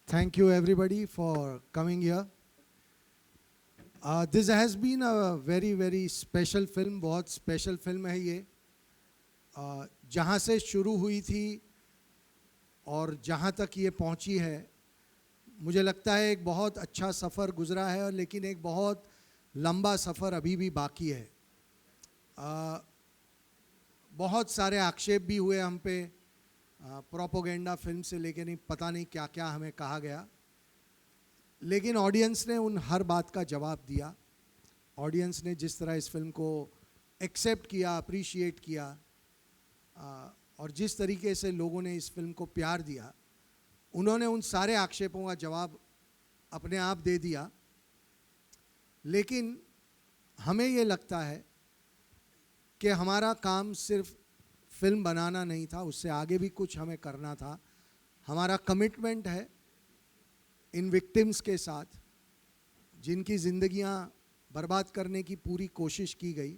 Thank you everybody for coming here. This has been a very special film. बहुत special film है ये. जहाँ से शुरू हुई थी और जहाँ तक ये पहुँची है, मुझे लगता है एक बहुत अच्छा सफ़र गुज़रा है, लेकिन एक बहुत लंबा सफ़र अभी भी बाकी है. बहुत सारे आक्षेप भी हुए हम पे, प्रोपोगेंडा फिल्म से लेके नहीं पता नहीं क्या क्या हमें कहा गया, लेकिन ऑडियंस ने उन हर बात का जवाब दिया. ऑडियंस ने जिस तरह इस फिल्म को एक्सेप्ट किया, अप्रिशिएट किया, और जिस तरीके से लोगों ने इस फिल्म को प्यार दिया, उन्होंने उन सारे आक्षेपों का जवाब अपने आप दे दिया. लेकिन हमें ये लगता है कि हमारा काम सिर्फ फिल्म बनाना नहीं था, उससे आगे भी कुछ हमें करना था. हमारा कमिटमेंट है इन विक्टिम्स के साथ, जिनकी ज़िंदगियां बर्बाद करने की पूरी कोशिश की गई.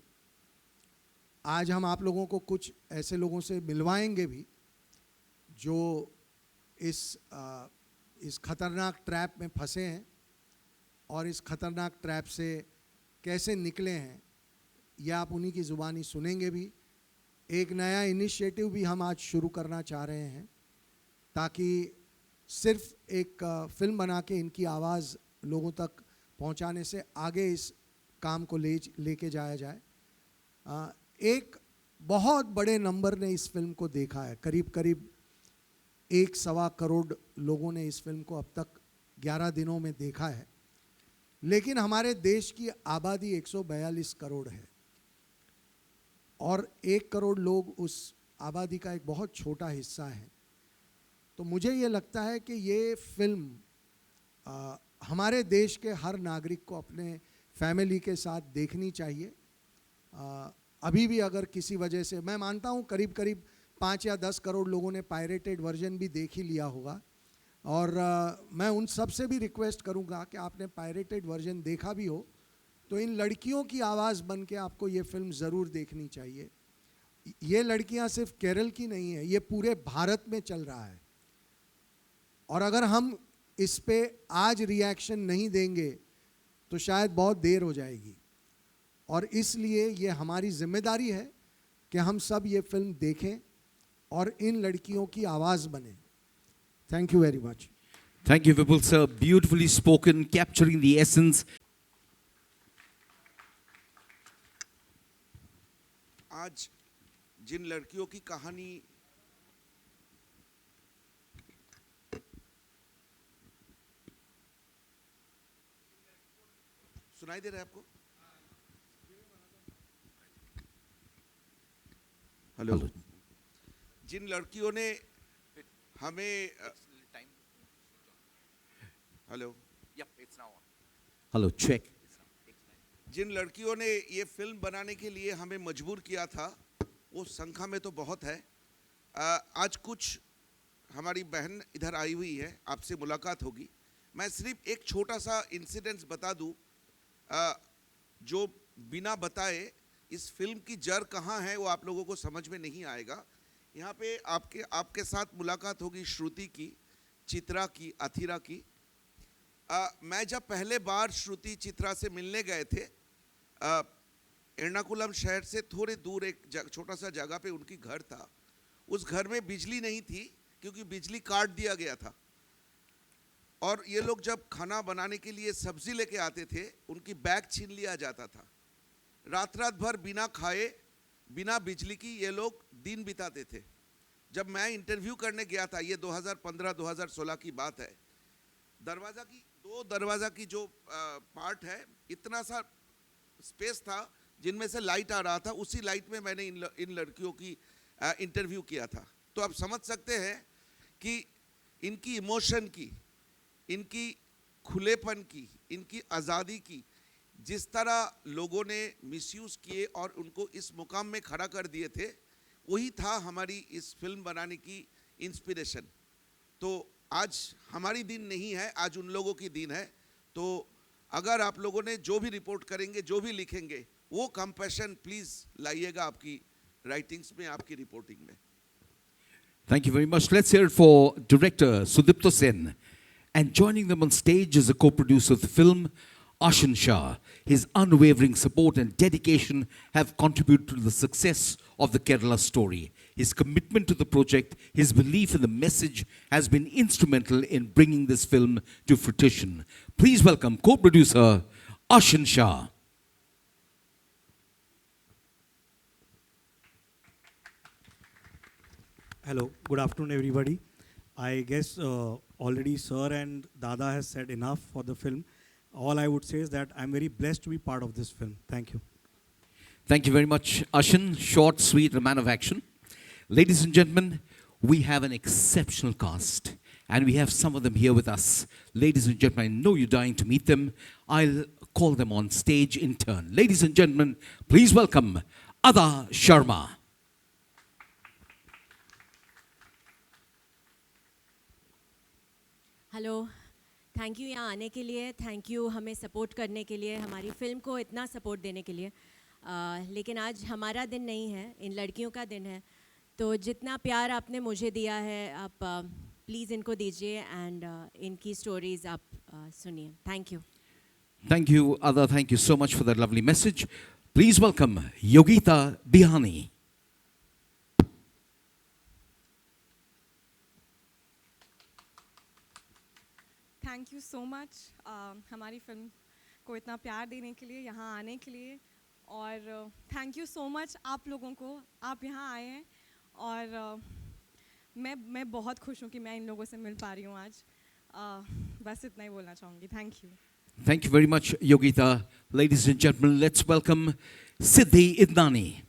आज हम आप लोगों को कुछ ऐसे लोगों से मिलवाएंगे भी जो इस खतरनाक ट्रैप में फंसे हैं और इस खतरनाक ट्रैप से कैसे निकले हैं, ये आप उन्हीं की ज़ुबानी सुनेंगे भी. एक नया इनिशिएटिव भी हम आज शुरू करना चाह रहे हैं, ताकि सिर्फ एक फिल्म बना के इनकी आवाज़ लोगों तक पहुंचाने से आगे इस काम को लेके जाया जाए. एक बहुत बड़े नंबर ने इस फिल्म को देखा है. करीब 1.25 करोड़ लोगों ने इस फिल्म को अब तक 11 दिनों में देखा है. लेकिन हमारे देश की आबादी 142 करोड़ है और 1 करोड़ लोग उस आबादी का एक बहुत छोटा हिस्सा है. तो मुझे ये लगता है कि ये फिल्म हमारे देश के हर नागरिक को अपने फैमिली के साथ देखनी चाहिए. अभी भी अगर किसी वजह से, मैं मानता हूँ करीब 5 या 10 करोड़ लोगों ने पायरेटेड वर्जन भी देख ही लिया होगा, और मैं उन सब से भी रिक्वेस्ट करूँगा कि आपने पायरेटेड वर्जन देखा भी हो तो इन लड़कियों की आवाज़ बन के आपको ये फिल्म ज़रूर देखनी चाहिए. ये लड़कियां सिर्फ केरल की नहीं है, ये पूरे भारत में चल रहा है. और अगर हम इस पे आज रिएक्शन नहीं देंगे तो शायद बहुत देर हो जाएगी. और इसलिए ये हमारी जिम्मेदारी है कि हम सब ये फिल्म देखें और इन लड़कियों की आवाज़ बने. Thank you very much. Thank you, Vipul sir. Beautifully spoken, capturing the essence. आज जिन लड़कियों की कहानी सुनाई दे रहा है आपको? हेलो. जिन लड़कियों ने हमें हेलो Hello, check. जिन लड़कियों ने ये फिल्म बनाने के लिए हमें मजबूर किया था, वो संख्या में तो बहुत है. आज कुछ हमारी बहन इधर आई हुई है, आपसे मुलाकात होगी. मैं सिर्फ एक छोटा सा इंसिडेंस बता दूं, जो बिना बताए इस फिल्म की जड़ कहाँ है वो आप लोगों को समझ में नहीं आएगा. यहाँ पे आपके साथ मुलाकात होगी श्रुति की, चित्रा की, अथिरा की. मैं जब पहले बार श्रुति चित्रा से मिलने गए थे, एर्नाकुलम शहर से थोड़े दूर एक छोटा सा जगह पे उनकी घर था. उस घर में बिजली नहीं थी क्योंकि बिजली काट दिया गया था. और ये लोग जब खाना बनाने के लिए सब्जी लेके आते थे, उनकी बैग छीन लिया जाता था. रात भर बिना खाए, बिना बिजली की ये लोग दिन बिताते थे. जब मैं इंटरव्यू करने गया था, ये 2015-2016 की बात है, दो दरवाज़ा की जो पार्ट है, इतना सा स्पेस था जिनमें से लाइट आ रहा था. उसी लाइट में मैंने इन लड़कियों की इंटरव्यू किया था. तो आप समझ सकते हैं कि इनकी इमोशन की, इनकी खुलेपन की, इनकी आज़ादी की जिस तरह लोगों ने मिसयूज़ किए और उनको इस मुकाम में खड़ा कर दिए थे, वही था हमारी इस फिल्म बनाने की इंस्पिरेशन. तो आज हमारी दिन नहीं है, आज उन लोगों की दिन है. तो अगर आप लोगों ने जो भी रिपोर्ट करेंगे, जो भी लिखेंगे, वो कंपैशन प्लीज़ लाइएगा आपकी राइटिंग्स में, आपकी रिपोर्टिंग में. Thank you very much. Let's hear it for director Sudipto Sen And joining them on stage is a co-producer of the film, Ashan Shah. His unwavering support and dedication have contributed to the success of the Kerala story. His commitment to the project, his belief in the message has been instrumental in bringing this film to fruition. Please welcome co-producer Ashan Shah. Hello, good afternoon, everybody. I guess already Sir and Dada has said enough for the film. All I would say is that I'm very blessed to be part of this film. Thank you. Thank you very much, Ashan. Short, sweet, a man of action. Ladies and gentlemen, we have an exceptional cast, and we have some of them here with us. Ladies and gentlemen, I know you're dying to meet them. I'll call them on stage in turn. Ladies and gentlemen, please welcome Ada Sharma. Hello, thank you यहाँ आने के लिए, thank you हमें support करने के लिए, हमारी film को इतना सपोर्ट देने के लिए। लेकिन आज हमारा दिन नहीं है, इन लड़कियों का दिन है, तो जितना प्यार आपने मुझे दिया है, आप प्लीज़ इनको दीजिए एंड इनकी स्टोरीज़ आप सुनिए। Thank you. Thank you, Ada. Thank you so much for that lovely message. Please welcome Yogita Bihani. Thank you so much हमारी फिल्म को इतना प्यार देने के लिए, यहाँ आने के लिए, और थैंक यू सो मच आप लोगों को, आप यहाँ आए हैं, और मैं बहुत खुश हूँ कि मैं इन लोगों से मिल पा रही हूँ आज। बस इतना ही बोलना चाहूँगी। Thank you. Thank you very much, Yogita. Ladies and gentlemen, let's welcome Siddhi Idnani.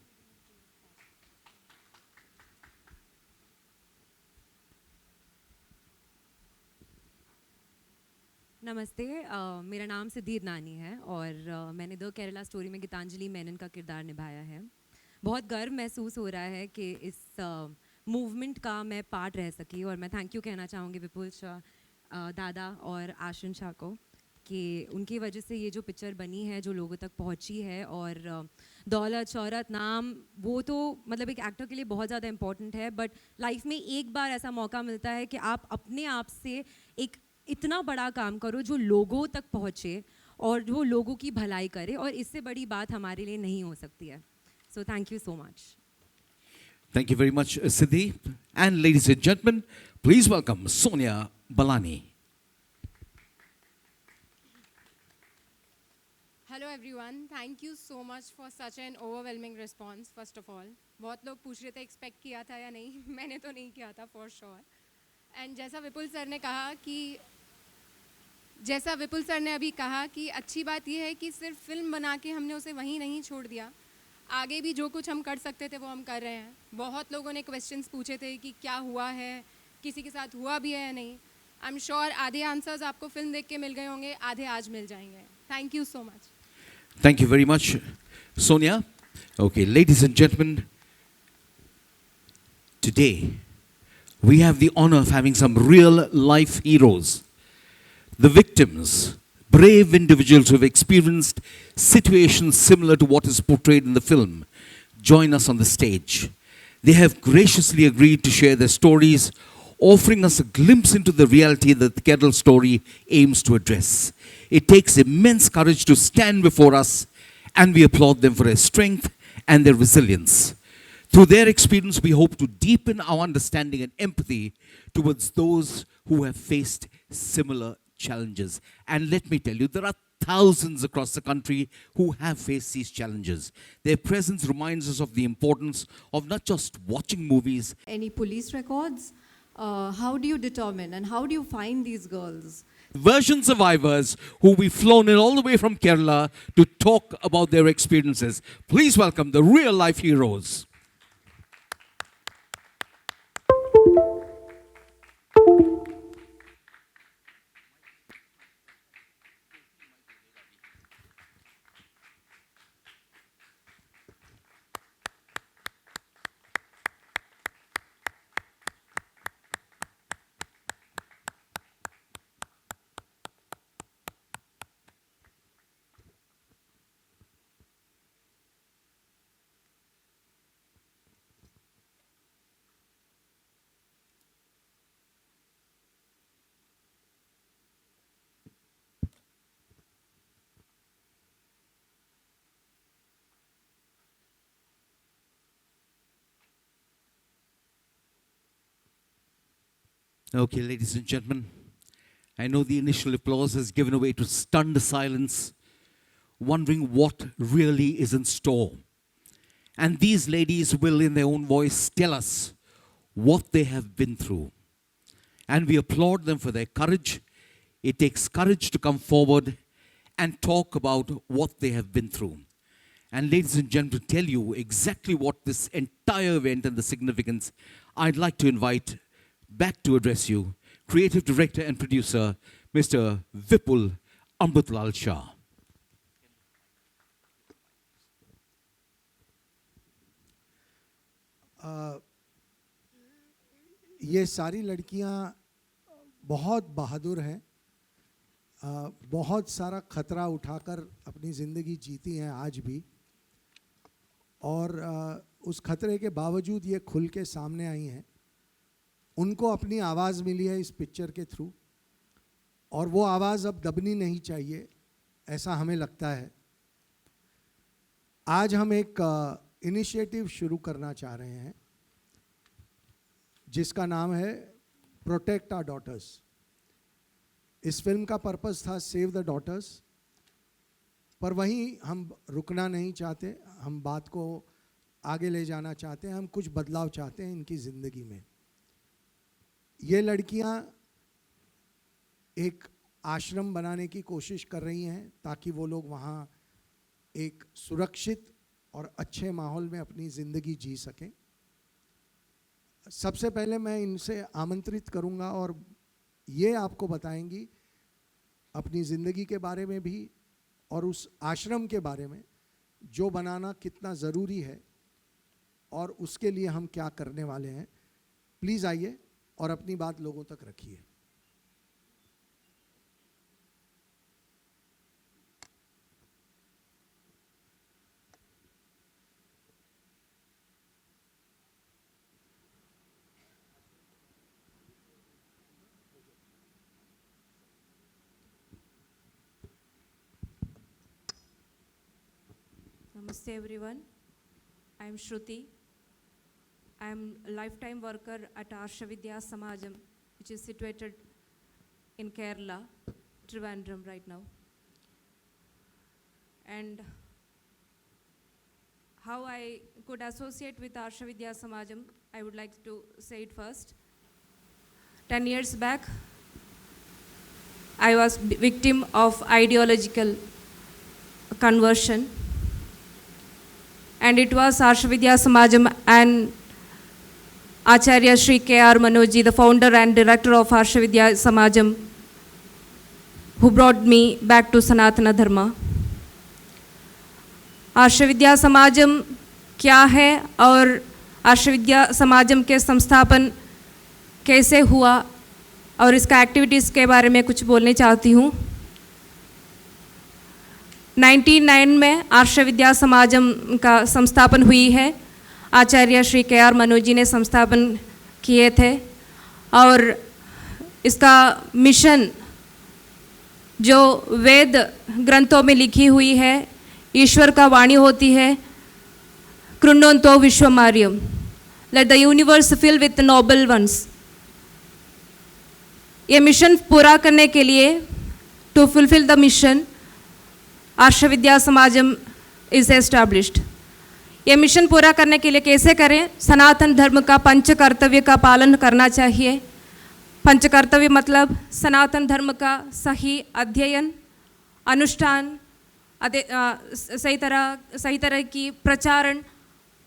नमस्ते, मेरा नाम सिद्धि इदनानी है और मैंने द केरला स्टोरी में गीतांजलि मेनन का किरदार निभाया है। बहुत गर्व महसूस हो रहा है कि इस मूवमेंट का मैं पार्ट रह सकी, और मैं थैंक यू कहना चाहूँगी विपुल शाह, दादा और आशन शाह को, कि उनकी वजह से ये जो पिक्चर बनी है, जो लोगों तक पहुँची है, और दौलत, शोहरत, नाम, वो तो मतलब एक एक्टर के लिए बहुत ज़्यादा इम्पॉर्टेंट है, बट लाइफ में एक बार ऐसा मौका मिलता है कि आप अपने आप से एक इतना बड़ा काम करो जो लोगों तक पहुँचे और जो लोगों की भलाई करे, और इससे बड़ी बात हमारे लिए नहीं हो सकती है। So thank you so much. Thank you very much, Siddhi. And ladies and gentlemen, please welcome Sonia Balani. Hello everyone, thank you so much for such an overwhelming response. First of all, बहुत लोग पूछ रहे थे expect किया था या नहीं। मैंने तो नहीं किया था फॉर श्योर। एंड जैसा विपुल सर ने अभी कहा कि अच्छी बात यह है कि सिर्फ फिल्म बना के हमने उसे वहीं नहीं छोड़ दिया, आगे भी जो कुछ हम कर सकते थे वो हम कर रहे हैं। बहुत लोगों ने क्वेश्चंस पूछे थे कि क्या हुआ है, किसी के साथ हुआ भी है या नहीं। आई एम श्योर आधे आंसर्स आपको फिल्म देख के मिल गए होंगे, आधे आज मिल जाएंगे। Thank you so much. Thank you very much, Sonia. Okay, ladies and gentlemen, today we have the honor of having some real life heroes. The victims, brave individuals who have experienced situations similar to what is portrayed in the film, join us on the stage. They have graciously agreed to share their stories, offering us a glimpse into the reality that the Kerala story aims to address. It takes immense courage to stand before us, and we applaud them for their strength and their resilience. Through their experience, we hope to deepen our understanding and empathy towards those who have faced similar challenges. And let me tell you, there are thousands across the country who have faced these challenges. Their presence reminds us of the importance of not just watching movies. Any police records? How do you determine and how do you find these girls? Version survivors who we've flown in all the way from Kerala to talk about their experiences. Please welcome the real life heroes. Okay, ladies and gentlemen, I know the initial applause has given way to stunned silence, wondering what really is in store. And these ladies will, in their own voice, tell us what they have been through. And we applaud them for their courage. It takes courage to come forward and talk about what they have been through. And ladies and gentlemen, to tell you exactly what this entire event and the significance, I'd like to invite back to address you, Creative Director and Producer, Mr. Vipul Amritlal Shah. ये सारी लड़कियां बहुत बहादुर हैं, बहुत सारा खतरा उठाकर अपनी ज़िंदगी जीती हैं आज भी, और उस खतरे के बावजूद ये खुल के सामने आई हैं। उनको अपनी आवाज़ मिली है इस पिक्चर के थ्रू, और वो आवाज़ अब दबनी नहीं चाहिए, ऐसा हमें लगता है। आज हम एक इनिशिएटिव शुरू करना चाह रहे हैं जिसका नाम है प्रोटेक्ट आवर डॉटर्स। इस फिल्म का पर्पस था सेव द डॉटर्स, पर वहीं हम रुकना नहीं चाहते, हम बात को आगे ले जाना चाहते हैं, हम कुछ बदलाव चाहते हैं इनकी ज़िंदगी में। ये लड़कियां एक आश्रम बनाने की कोशिश कर रही हैं ताकि वो लोग वहाँ एक सुरक्षित और अच्छे माहौल में अपनी ज़िंदगी जी सकें। सबसे पहले मैं इनसे आमंत्रित करूंगा और ये आपको बताएंगी अपनी ज़िंदगी के बारे में भी और उस आश्रम के बारे में जो बनाना कितना ज़रूरी है और उसके लिए हम क्या करने वाले हैं। प्लीज़ आइए और अपनी बात लोगों तक रखिए। Namaste everyone. I am Shruti. I am a lifetime worker at Arsha Vidya Samajam, which is situated in Kerala, Trivandrum right now. And how I could associate with Arsha Vidya Samajam, I would like to say it first. 10 years back, I was victim of ideological conversion. And it was Arsha Vidya Samajam and Acharya Sri K.R. Manojji, the founder and director of Arsha Vidya Samajam, who brought me back to Sanatana Dharma. Arsha Vidya Samajam क्या है और आर्ष विद्या समाजम के संस्थापन कैसे हुआ और इसका activities के बारे में कुछ बोलने चाहती हूँ। 1999 में आर्ष विद्या समाजम का संस्थापन हुई है। आचार्य श्री के.आर. मनोज जी ने संस्थापन किए थे और इसका मिशन जो वेद ग्रंथों में लिखी हुई है, ईश्वर का वाणी होती है, कृण्वन्तो विश्वमार्यम, let the universe fill with noble ones. ये मिशन पूरा करने के लिए, to fulfil the mission, Arsha Vidya Samajam is established. ये मिशन पूरा करने के लिए कैसे करें? सनातन धर्म का पंच कर्तव्य का पालन करना चाहिए। पंच कर्तव्य मतलब सनातन धर्म का सही अध्ययन, अनुष्ठान, सही तरह की प्रचारण,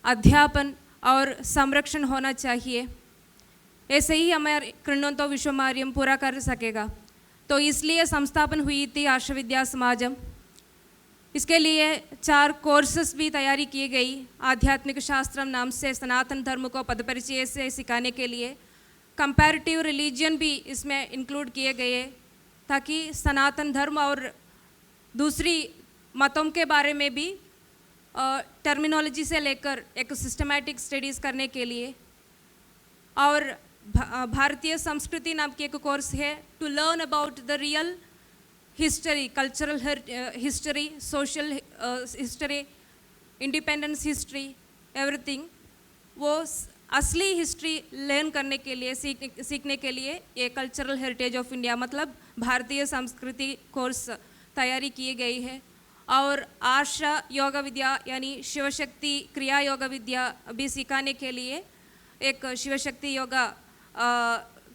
अध्यापन और संरक्षण होना चाहिए। ऐसे ही हमारे कृण्वन्तो विश्वमार्यम पूरा कर सकेगा। तो इसलिए संस्थापन हुई थी आर्ष विद्या समाजम। इसके लिए 4 कोर्सेस भी तैयारी की गई। आध्यात्मिक शास्त्रम नाम से सनातन धर्म को पद परिचय से सिखाने के लिए कंपैरेटिव रिलीजन भी इसमें इंक्लूड किए गए, ताकि सनातन धर्म और दूसरी मतों के बारे में भी टर्मिनोलॉजी से लेकर एक सिस्टमैटिक स्टडीज़ करने के लिए। और भारतीय संस्कृति नाम की एक कोर्स है, to learn about the real history, cultural history, social history, independence history, everything. वो असली हिस्ट्री लर्न करने के लिए सीखने के लिए ये कल्चरल हेरिटेज ऑफ इंडिया मतलब भारतीय संस्कृति कोर्स तैयारी की गई है। और आशा योगा विद्या यानी शिवशक्ति क्रिया योगा विद्या भी सिखाने के लिए एक शिवशक्ति योगा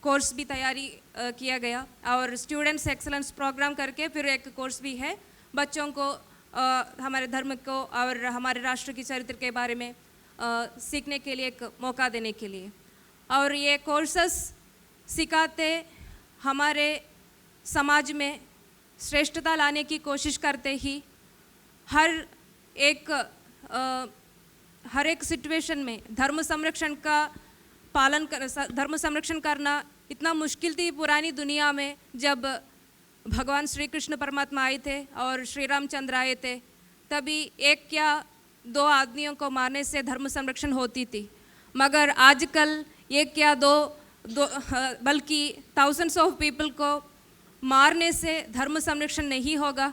कोर्स भी तैयारी किया गया। और स्टूडेंट्स एक्सलेंस प्रोग्राम करके फिर एक कोर्स भी है बच्चों को हमारे धर्म को और हमारे राष्ट्र की चरित्र के बारे में सीखने के लिए एक मौका देने के लिए। और ये कोर्सेस सिखाते हमारे समाज में श्रेष्ठता लाने की कोशिश करते ही हर एक सिचुएशन में धर्म संरक्षण करना इतना मुश्किल थी पुरानी दुनिया में। जब भगवान श्री कृष्ण परमात्मा आए थे और श्री रामचंद्र आए थे तभी एक या दो आदमियों को मारने से धर्म संरक्षण होती थी, मगर आजकल एक या दो बल्कि थाउजेंड्स ऑफ पीपल को मारने से धर्म संरक्षण नहीं होगा,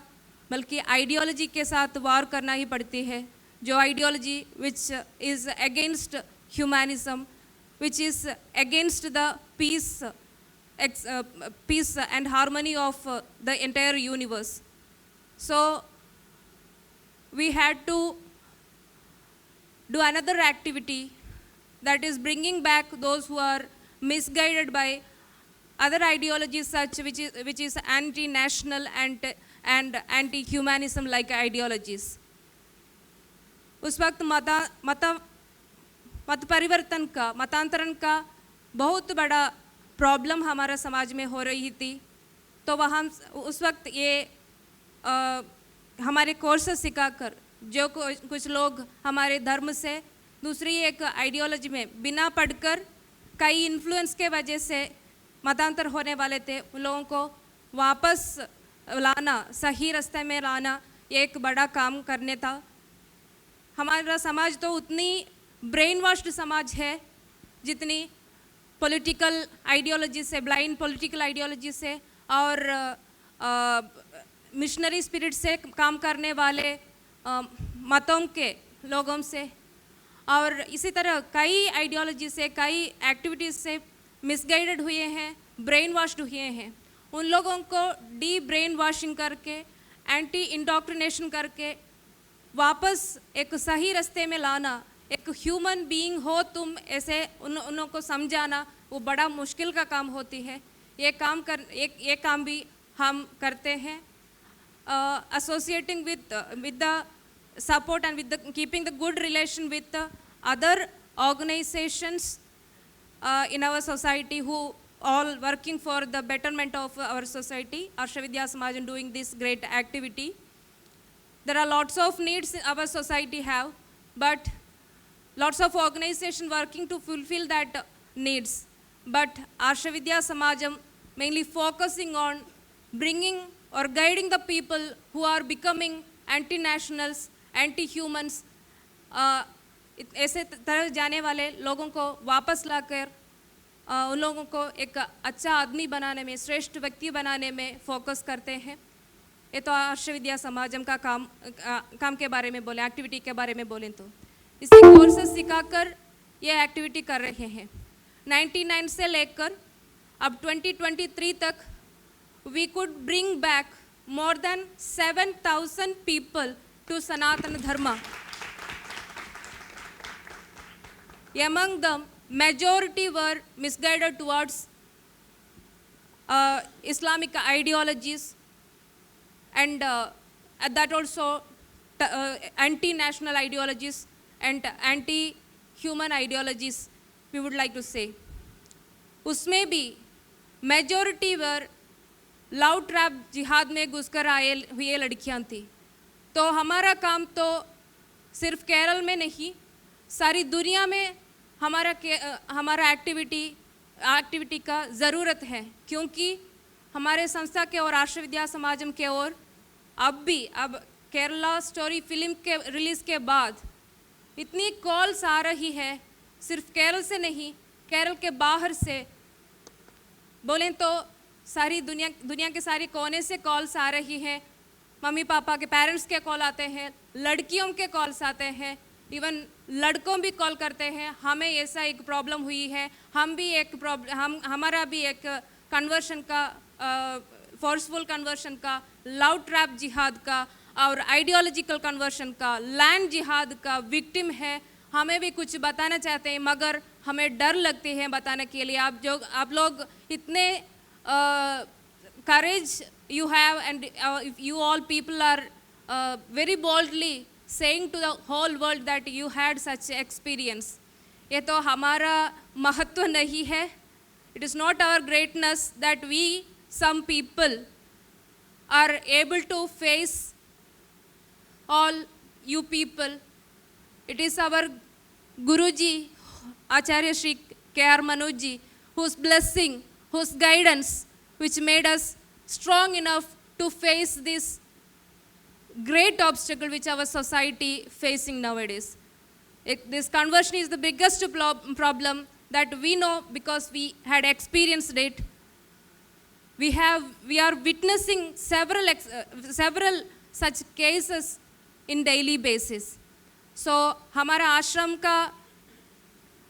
बल्कि आइडियोलॉजी के साथ वार करना ही पड़ती है। जो ideology which is against humanism, which is against the peace and harmony of the entire universe. So we had to do another activity that is bringing back those who are misguided by other ideologies such which is anti-national and anti-humanism like ideologies. उस वक्त मत परिवर्तन का मतांतरण का बहुत बड़ा problem हमारा समाज में हो रही थी। तो वहाँ उस वक्त ये हमारे कोर्स सिखाकर जो कुछ लोग हमारे धर्म से दूसरी एक आइडियोलॉजी में बिना पढ़कर कई इन्फ्लुएंस के वजह से मतांतर होने वाले थे, उन लोगों को वापस लाना, सही रास्ते में लाना एक बड़ा काम करने था। हमारा समाज तो उतनी ब्रेन वॉश्ड समाज है जितनी पॉलिटिकल आइडियोलॉजी से, ब्लाइंड पॉलिटिकल आइडियोलॉजी से और मिशनरी स्पिरिट से काम करने वाले मतों के लोगों से, और इसी तरह कई आइडियोलॉजी से, कई एक्टिविटीज़ से मिसगाइडेड हुए हैं, ब्रेन वॉश्ड हुए हैं। उन लोगों को डी ब्रेन वॉशिंग करके, एंटी इंडोक्ट्रिनेशन करके वापस एक सही रास्ते में लाना, एक ह्यूमन बीइंग हो तुम, ऐसे उन को समझाना वो बड़ा मुश्किल का काम होती है। ये काम भी हम करते हैं, associating with the support and with the keeping the good relation with the other organizations in our society who all working for the betterment of our society. Arsha Vidya Samaj doing this great activity. There are lots of needs our society have, but lots of organizations working to fulfill that needs. But Arsha Vidya Samajam mainly focusing on bringing or guiding the people who are becoming anti-nationals, anti-humans, ऐसे तरह जाने वाले लोगों को वापस लाकर उन लोगों को एक अच्छा आदमी बनाने में, श्रेष्ठ व्यक्ति बनाने में फोकस करते हैं। ये तो आर्ष विद्या समाजम का काम के बारे में बोले, एक्टिविटी के बारे में बोलें तो इसी कोर्सेस सिखाकर ये एक्टिविटी कर रहे हैं। 99 से लेकर अब 2023 तक we could bring back more than 7,000 people to Sanatana Dharma. Among them, majority were misguided towards Islamic ideologies and that also anti-national ideologies and anti-human ideologies, we would like to say. उसमें भी majority were love trap जिहाद में घुसकर आए हुए लड़कियां थी। तो हमारा काम तो सिर्फ केरल में नहीं, सारी दुनिया में हमारा एक्टिविटी का ज़रूरत है, क्योंकि हमारे संस्था के और आर्ष विद्या समाजम के और अब केरला स्टोरी फिल्म के रिलीज़ के बाद इतनी कॉल्स आ रही है, सिर्फ केरल से नहीं, केरल के बाहर से बोलें तो सारी दुनिया के सारे कोने से कॉल्स आ रही हैं। मम्मी पापा के पेरेंट्स के कॉल आते हैं, लड़कियों के कॉल्स आते हैं, इवन लड़कों भी कॉल करते हैं, हमें ऐसा एक प्रॉब्लम हुई है, हम भी एक प्रॉब्लम, हमारा भी एक कन्वर्शन का, फोर्सफुल कन्वर्शन का, लव ट्रैप जिहाद का और आइडियोलॉजिकल कन्वर्शन का, लैंड जिहाद का विक्टिम है। हमें भी कुछ बताना चाहते हैं मगर हमें डर लगती है बताने के लिए। आप लोग इतने courage you have, and you all people are very boldly saying to the whole world that you had such experience. ये तो हमारा महत्व नहीं है. It is not our greatness that we, some people, are able to face all you people. It is our Guruji, Acharya Shri K.R. Manojji, whose blessing, whose guidance, which made us strong enough to face this great obstacle which our society facing nowadays. This conversion is the biggest problem that we know because we had experienced it. We are witnessing several such cases in daily basis. So हमारा आश्रम का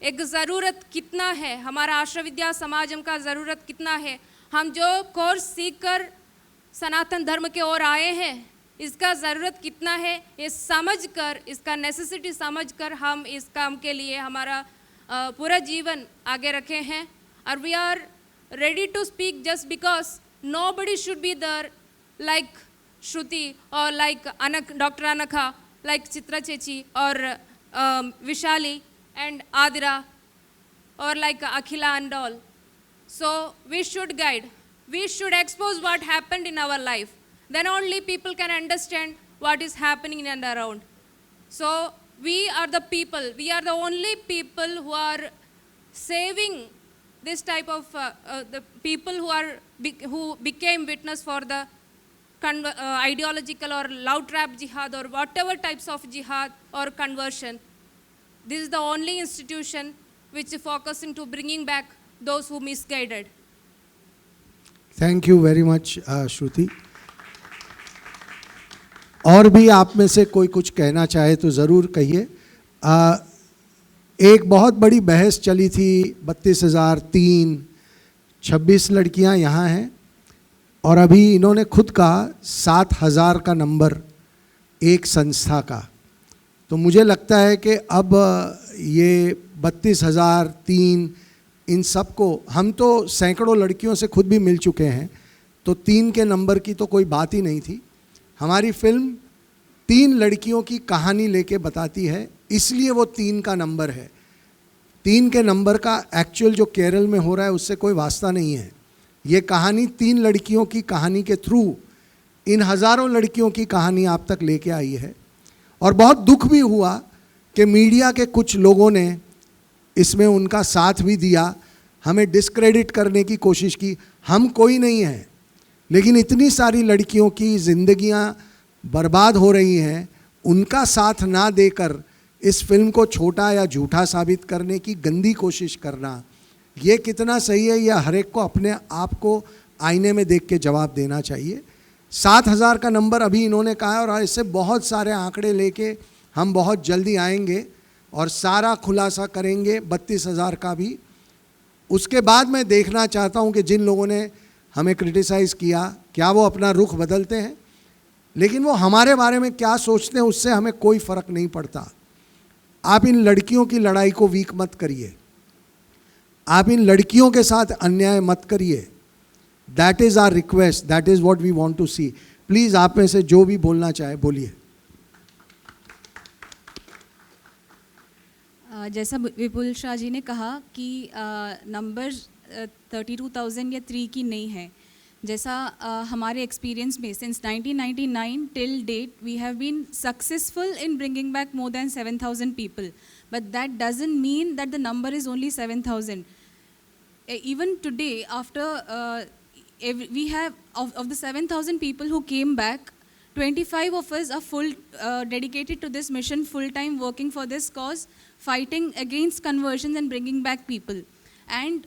एक ज़रूरत कितना है, हमारा आश्रम विद्या समाजम का ज़रूरत कितना है, हम जो कोर्स सीखकर सनातन धर्म के ओर आए हैं इसका ज़रूरत कितना है, ये समझकर, इसका नेसेसिटी समझकर हम इस काम के लिए हमारा पूरा जीवन आगे रखे हैं. और we are ready to speak just because nobody should be there like Shruti or like Dr. Anakha, like Chitra Chechi or Vishali and Adira or like Akhila and all. So we should guide. We should expose what happened in our life. Then only people can understand what is happening in and around. So we are the people. We are the only people who are saving this type of the people who became witness for the ideological or love trap jihad or whatever types of jihad or conversion. This is the only institution which is focusing to bringing back those who misguided. Thank you very much Shruti. और भी आप में से कोई कुछ कहना चाहे तो ज़रूर कहिए. एक बहुत बड़ी बहस चली थी, 32,003, 26 लड़कियां यहाँ हैं और अभी इन्होंने खुद कहा 7,000 का नंबर एक संस्था का. तो मुझे लगता है कि अब ये 32,003 इन सबको, हम तो सैकड़ों लड़कियों से खुद भी मिल चुके हैं, तो 3 के नंबर की तो कोई बात ही नहीं थी. हमारी फिल्म 3 लड़कियों की कहानी लेके बताती है, इसलिए वो 3 का नंबर है. 3 के नंबर का एक्चुअल जो केरल में हो रहा है उससे कोई वास्ता नहीं है. ये कहानी 3 लड़कियों की कहानी के थ्रू इन हज़ारों लड़कियों की कहानी आप तक लेके आई है. और बहुत दुख भी हुआ कि मीडिया के कुछ लोगों ने इसमें उनका साथ भी दिया, हमें डिस्क्रेडिट करने की कोशिश की. हम कोई नहीं हैं, लेकिन इतनी सारी लड़कियों की ज़िंदगियां बर्बाद हो रही हैं, उनका साथ ना देकर इस फिल्म को छोटा या झूठा साबित करने की गंदी कोशिश करना, ये कितना सही है, यह हर एक को अपने आप को आईने में देख के जवाब देना चाहिए. 7,000 का नंबर अभी इन्होंने कहा है और इससे बहुत सारे आंकड़े लेके हम बहुत जल्दी आएंगे और सारा खुलासा करेंगे 32,000 का भी. उसके बाद मैं देखना चाहता हूँ कि जिन लोगों ने हमें क्रिटिसाइज़ किया क्या वो अपना रुख बदलते हैं, लेकिन वो हमारे बारे में क्या सोचते हैं उससे हमें कोई फ़र्क नहीं पड़ता. आप इन लड़कियों की लड़ाई को वीक मत करिए, आप इन लड़कियों के साथ अन्याय मत करिए. That is our request, that is what we want to see. Please आप में से जो भी बोलना चाहे बोलिए. जैसा विपुल शाह जी ने कहा कि नंबर 32,000 या 3 की नहीं है. जैसा हमारे एक्सपीरियंस में since 1999 till date we have been successful in bringing back more than 7,000 people, but that doesn't mean that the number is only 7,000. Even today, after we have of the 7,000 people who came back, 25 of us are full dedicated to this mission, full-time working for this cause, fighting against conversions and bringing back people. And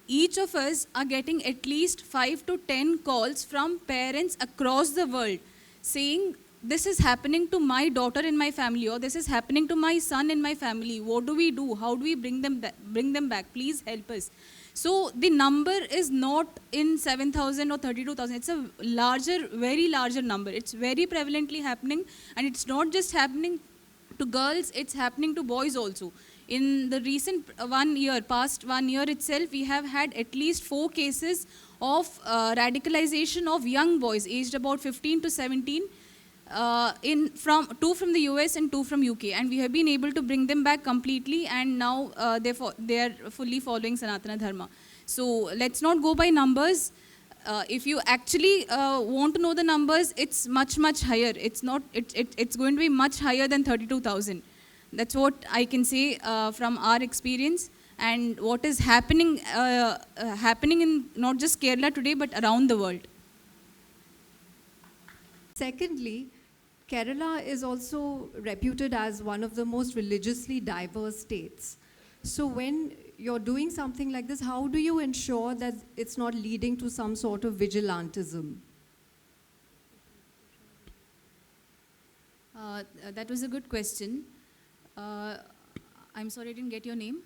each of us are getting at least 5 to 10 calls from parents across the world saying this is happening to my daughter in my family, or this is happening to my son in my family. What do we do? How do we bring them back? Please help us. So the number is not in 7,000 or 32,000. It's a larger, very larger number. It's very prevalently happening, and it's not just happening to girls, it's happening to boys also. In the recent past 1 year itself, we have had at least 4 cases of radicalization of young boys aged about 15 to 17, 2 from the US and 2 from UK, and we have been able to bring them back completely, and now they are fully following Sanatana Dharma. So let's not go by numbers. If you actually want to know the numbers, it's much higher. It's going to be much higher than 32,000. That's what I can say from our experience, and what is happening in not just Kerala today, but around the world. Secondly, Kerala is also reputed as one of the most religiously diverse states. So when you're doing something like this, how do you ensure that it's not leading to some sort of vigilantism? That was a good question. I'm sorry, I didn't get your name.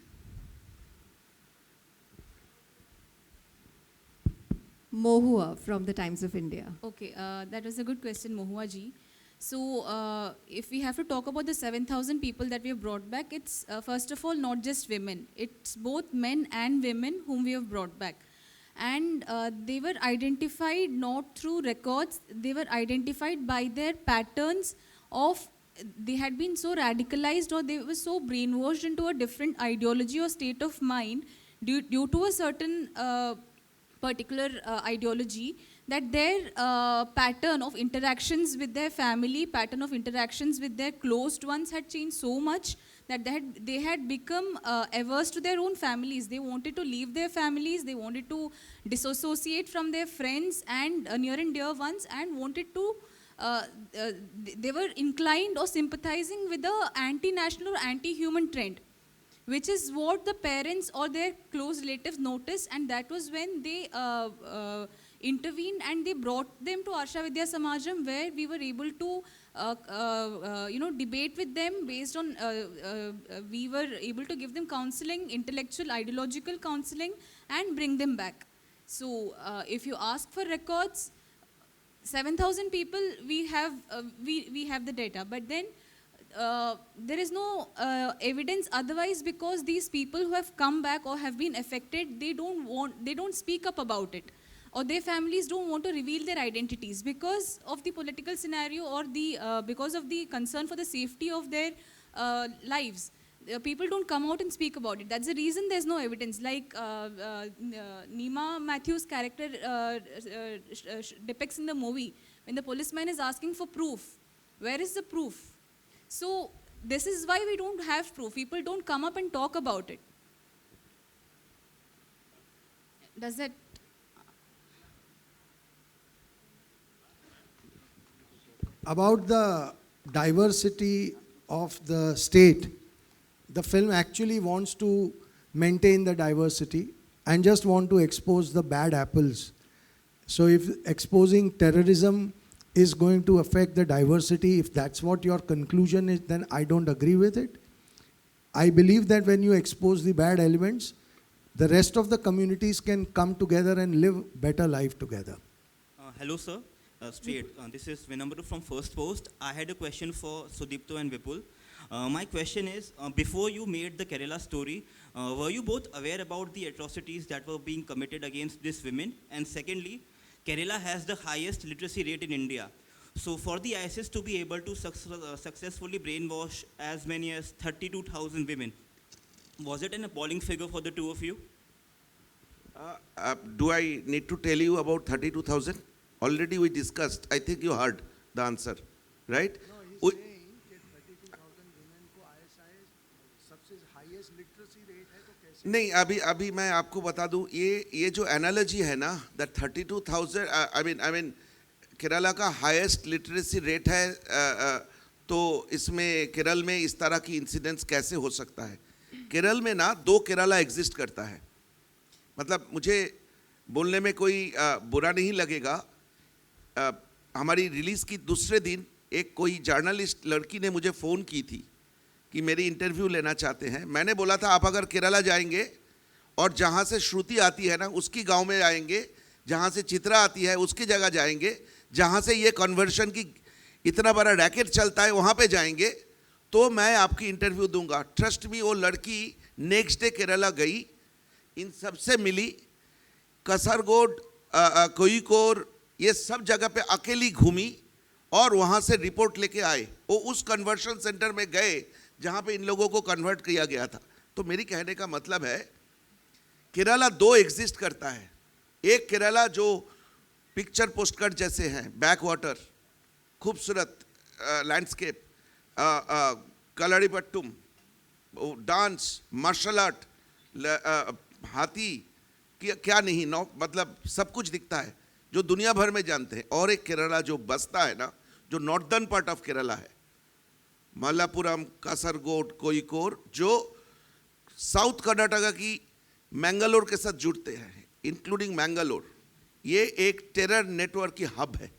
Mohua from the Times of India. Okay, that was a good question, Mohua ji. So if we have to talk about the 7,000 people that we have brought back, it's first of all not just women. It's both men and women whom we have brought back. And they were identified not through records, they were identified by their patterns of, they had been so radicalized, or they were so brainwashed into a different ideology or state of mind due to a certain particular ideology, that their pattern of interactions with their family, pattern of interactions with their closed ones had changed so much that they had become averse to their own families. They wanted to leave their families, they wanted to disassociate from their friends and near and dear ones, and wanted to, they were inclined or sympathizing with the anti-national or anti-human trend, which is what the parents or their close relatives noticed, and that was when they intervened and they brought them to Arsha Vidya Samajam, where we were able to debate with them based on, we were able to give them counseling, intellectual, ideological counseling, and bring them back. So if you ask for records, 7,000 people, we have the data, but then there is no evidence otherwise, because these people who have come back or have been affected, they don't speak up about it, or their families don't want to reveal their identities because of the political scenario, or because of the concern for the safety of their lives. People don't come out and speak about it. That's the reason there's no evidence. Like Nima Matthews' character depicts in the movie, when the policeman is asking for proof. Where is the proof? So this is why we don't have proof. People don't come up and talk about it. Does that? About the diversity of the state, the film actually wants to maintain the diversity and just want to expose the bad apples. So if exposing terrorism is going to affect the diversity, if that's what your conclusion is, then I don't agree with it. I believe that when you expose the bad elements, the rest of the communities can come together and live better life together. Hello, sir. This is Vinamru from First Post. I had a question for Sudipto and Vipul. My question is, before you made the Kerala story, were you both aware about the atrocities that were being committed against these women? And secondly, Kerala has the highest literacy rate in India. So for the ISIS to be able to successfully brainwash as many as 32,000 women, was it an appalling figure for the two of you? Do I need to tell you about 32,000? Already we discussed. I think you heard the answer, right? No, he's saying that 32,000 women को ISIS सबसे highest literacy rate है तो कैसे? नहीं, अभी मैं आपको बता दूं, ये जो analogy है ना, that 32,000, I mean केरला का highest literacy rate है, तो इसमें केरल में इस तरह की incidents कैसे हो सकता है? केरल में ना 2 केरला exist करता है. मतलब मुझे बोलने में कोई बुरा नहीं लगेगा. हमारी रिलीज की दूसरे दिन एक कोई जर्नलिस्ट लड़की ने मुझे फ़ोन की थी कि मेरी इंटरव्यू लेना चाहते हैं। मैंने बोला था आप अगर केरला जाएंगे और जहाँ से श्रुति आती है ना उसकी गांव में आएंगे, जहाँ से चित्रा आती है उसकी जगह जाएंगे, जहाँ से ये कन्वर्शन की इतना बड़ा रैकेट चलता है वहाँ पे जाएंगे तो मैं आपकी इंटरव्यू दूंगा। ट्रस्ट मी, वो लड़की नेक्स्ट डे केरला गई, इन सबसे मिली, कसरगोड, कोयिकोड, ये सब जगह पे अकेली घूमी और वहाँ से रिपोर्ट लेके आए। वो उस कन्वर्शन सेंटर में गए जहाँ पे इन लोगों को कन्वर्ट किया गया था। तो मेरी कहने का मतलब है केरला दो एग्जिस्ट करता है। एक केरला जो पिक्चर पोस्टकार्ड जैसे हैं, बैक वाटर, खूबसूरत लैंडस्केप, कलरीपट्टुम, डांस, मार्शल आर्ट, हाथी क्या नहीं, मतलब सब कुछ दिखता है जो दुनिया भर में जानते हैं। और एक केरला जो बसता है ना, जो नॉर्दर्न पार्ट ऑफ केरला है, मल्लापुरम, कासरगोड, कोयिकोड, जो साउथ कर्नाटका की मैंगलोर के साथ जुड़ते हैं, इंक्लूडिंग मैंगलोर। ये एक टेरर नेटवर्क की हब है।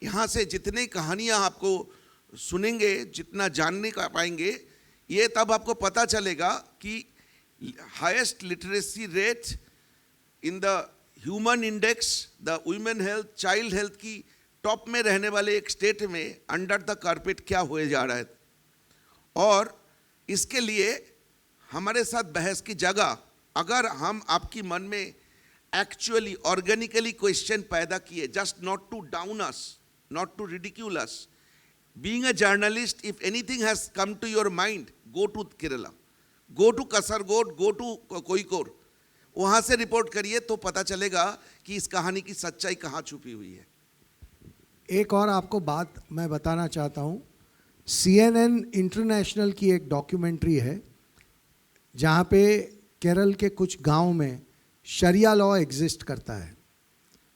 यहाँ से जितनी कहानियाँ आपको सुनेंगे, जितना जानने का पाएंगे, ये तब आपको पता चलेगा कि highest literacy rate in the human index, the women health, child health की टॉप में रहने वाले एक स्टेट में अंडर द कारपेट क्या होए जा रहा है। और इसके लिए हमारे साथ बहस की जगह अगर हम आपकी मन में एक्चुअली ऑर्गेनिकली क्वेश्चन पैदा किए, just not to down us, not to ridicule us, being a journalist, if anything has come to your mind, go to Kerala, go to Kasaragod, go to Kozhikode, वहाँ से रिपोर्ट करिए तो पता चलेगा कि इस कहानी की सच्चाई कहाँ छुपी हुई है। एक और आपको बात मैं बताना चाहता हूँ, CNN इंटरनेशनल की एक डॉक्यूमेंट्री है जहाँ पे केरल के कुछ गांव में शरिया लॉ एग्जिस्ट करता है।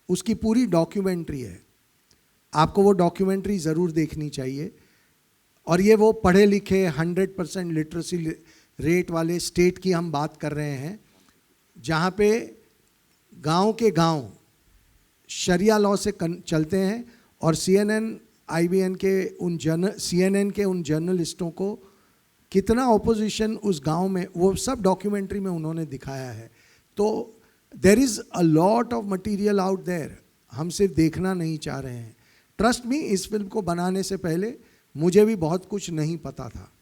उसकी पूरी डॉक्यूमेंट्री है, आपको वो डॉक्यूमेंट्री ज़रूर देखनी चाहिए। और ये वो पढ़े लिखे 100% लिटरेसी रेट वाले स्टेट की हम बात कर रहे हैं जहाँ पे गांव के गांव शरिया लॉ से चलते हैं। और CNN के उन जर्नलिस्टों को कितना ऑपोजिशन उस गांव में, वो सब डॉक्यूमेंट्री में उन्होंने दिखाया है। तो there is a lot of material out there, हम सिर्फ देखना नहीं चाह रहे हैं। ट्रस्ट मी, इस फिल्म को बनाने से पहले मुझे भी बहुत कुछ नहीं पता था।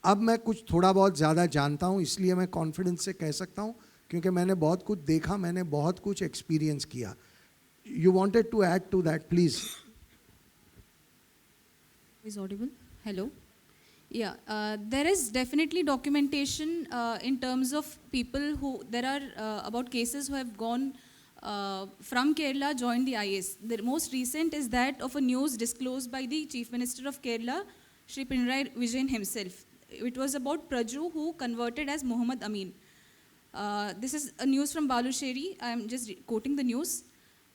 अब मैं कुछ थोड़ा बहुत ज़्यादा जानता हूँ, इसलिए मैं कॉन्फिडेंस से कह सकता हूँ क्योंकि मैंने बहुत कुछ देखा, मैंने बहुत कुछ एक्सपीरियंस किया। You wanted to add to that, please. Is audible? Hello. Yeah, there is definitely documentation in terms of people who, there are about cases who have gone from Kerala, joined the IS. The most recent is that of a news disclosed by the Chief Minister of Kerala, Shri Pinarayi Vijayan himself. It was about Praju who converted as Muhammad Amin. This is a news from Balusheri. I am just quoting the news.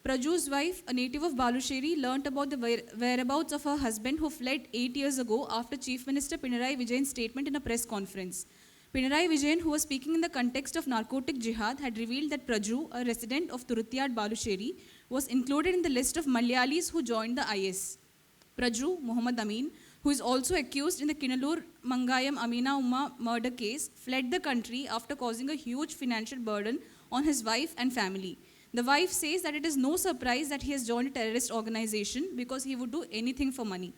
Praju's wife, a native of Balusheri, learnt about the whereabouts of her husband who fled 8 years ago after Chief Minister Pinarayi Vijayan's statement in a press conference. Pinarayi Vijayan, who was speaking in the context of narcotic jihad, had revealed that Praju, a resident of Turutyad, Balusheri, was included in the list of Malayalis who joined the IS. Praju, Muhammad Amin, who is also accused in the Kinalur Mangayam Amina Umma murder case, fled the country after causing a huge financial burden on his wife and family. The wife says that it is no surprise that he has joined a terrorist organization because he would do anything for money.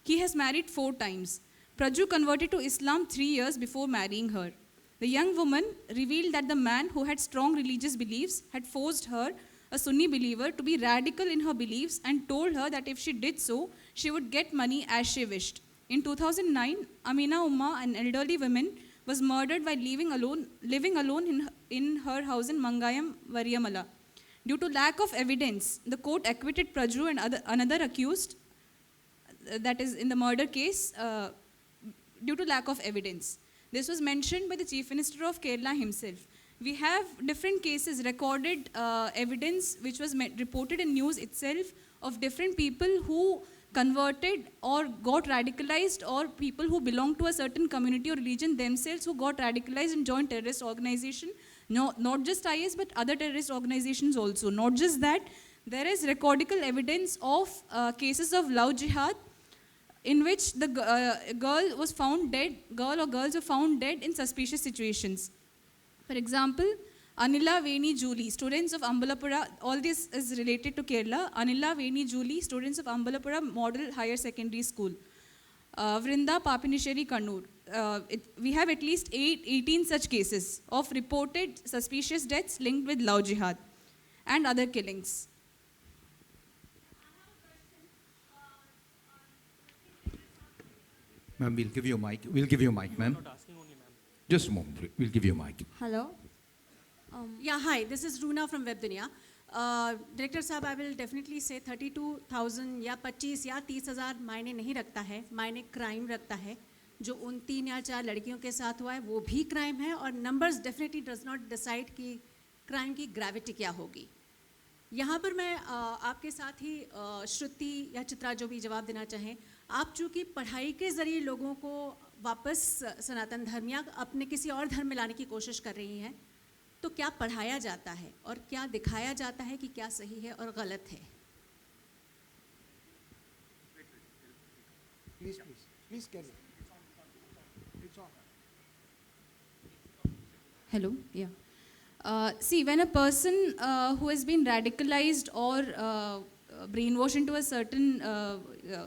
He has married 4 times. Praju converted to Islam 3 years before marrying her. The young woman revealed that the man who had strong religious beliefs had forced her, a Sunni believer, to be radical in her beliefs and told her that if she did so, she would get money as she wished. In 2009, Amina Umma, an elderly woman, was murdered while living alone in her house in Mangayam, Variamala. Due to lack of evidence, the court acquitted Praju and another accused, that is in the murder case, due to lack of evidence. This was mentioned by the Chief Minister of Kerala himself. We have different cases, recorded evidence which was reported in news itself of different people who converted or got radicalized, or people who belong to a certain community or religion themselves who got radicalized and joined terrorist organization. No, not just IS, but other terrorist organizations also. Not just that, there is recordical evidence of cases of love jihad in which the girl was found dead, girl or girls were found dead in suspicious situations. For example, Anila, Veni, Julie, students of Ambalapura, all this is related to Kerala. Anila, Veni, Julie, students of Ambalapura Model Higher Secondary School. Vrinda, Papinisheri, Kannur. We have at least 18 such cases of reported suspicious deaths linked with love jihad and other killings. Ma'am, we'll give you a mic. We'll give you a mic, ma'am. Just a moment. We'll give you a mic. Hello. Yeah, hi. This is Runa from Web Dunia. Director साहब, I will definitely say 32,000 या 25 या 30,000 मायने नहीं रखता है, मायने crime रखता है. जो उन 3 या 4 लड़कियों के साथ हुआ है वो भी क्राइम है और numbers definitely does not decide कि क्राइम की ग्रेविटी क्या होगी. यहाँ पर मैं आपके साथ ही श्रुति या चित्रा जो भी जवाब देना चाहें, आप चूँकि पढ़ाई के ज़रिए लोगों को वापस सनातन धर्म या अपने किसी और धर्म में लाने की कोशिश कर रही हैं, तो क्या पढ़ाया जाता है और क्या दिखाया जाता है कि क्या सही है और गलत है? Please carry on. It's on. Hello, yeah. See, when a person who has been radicalized or brainwashed into a certain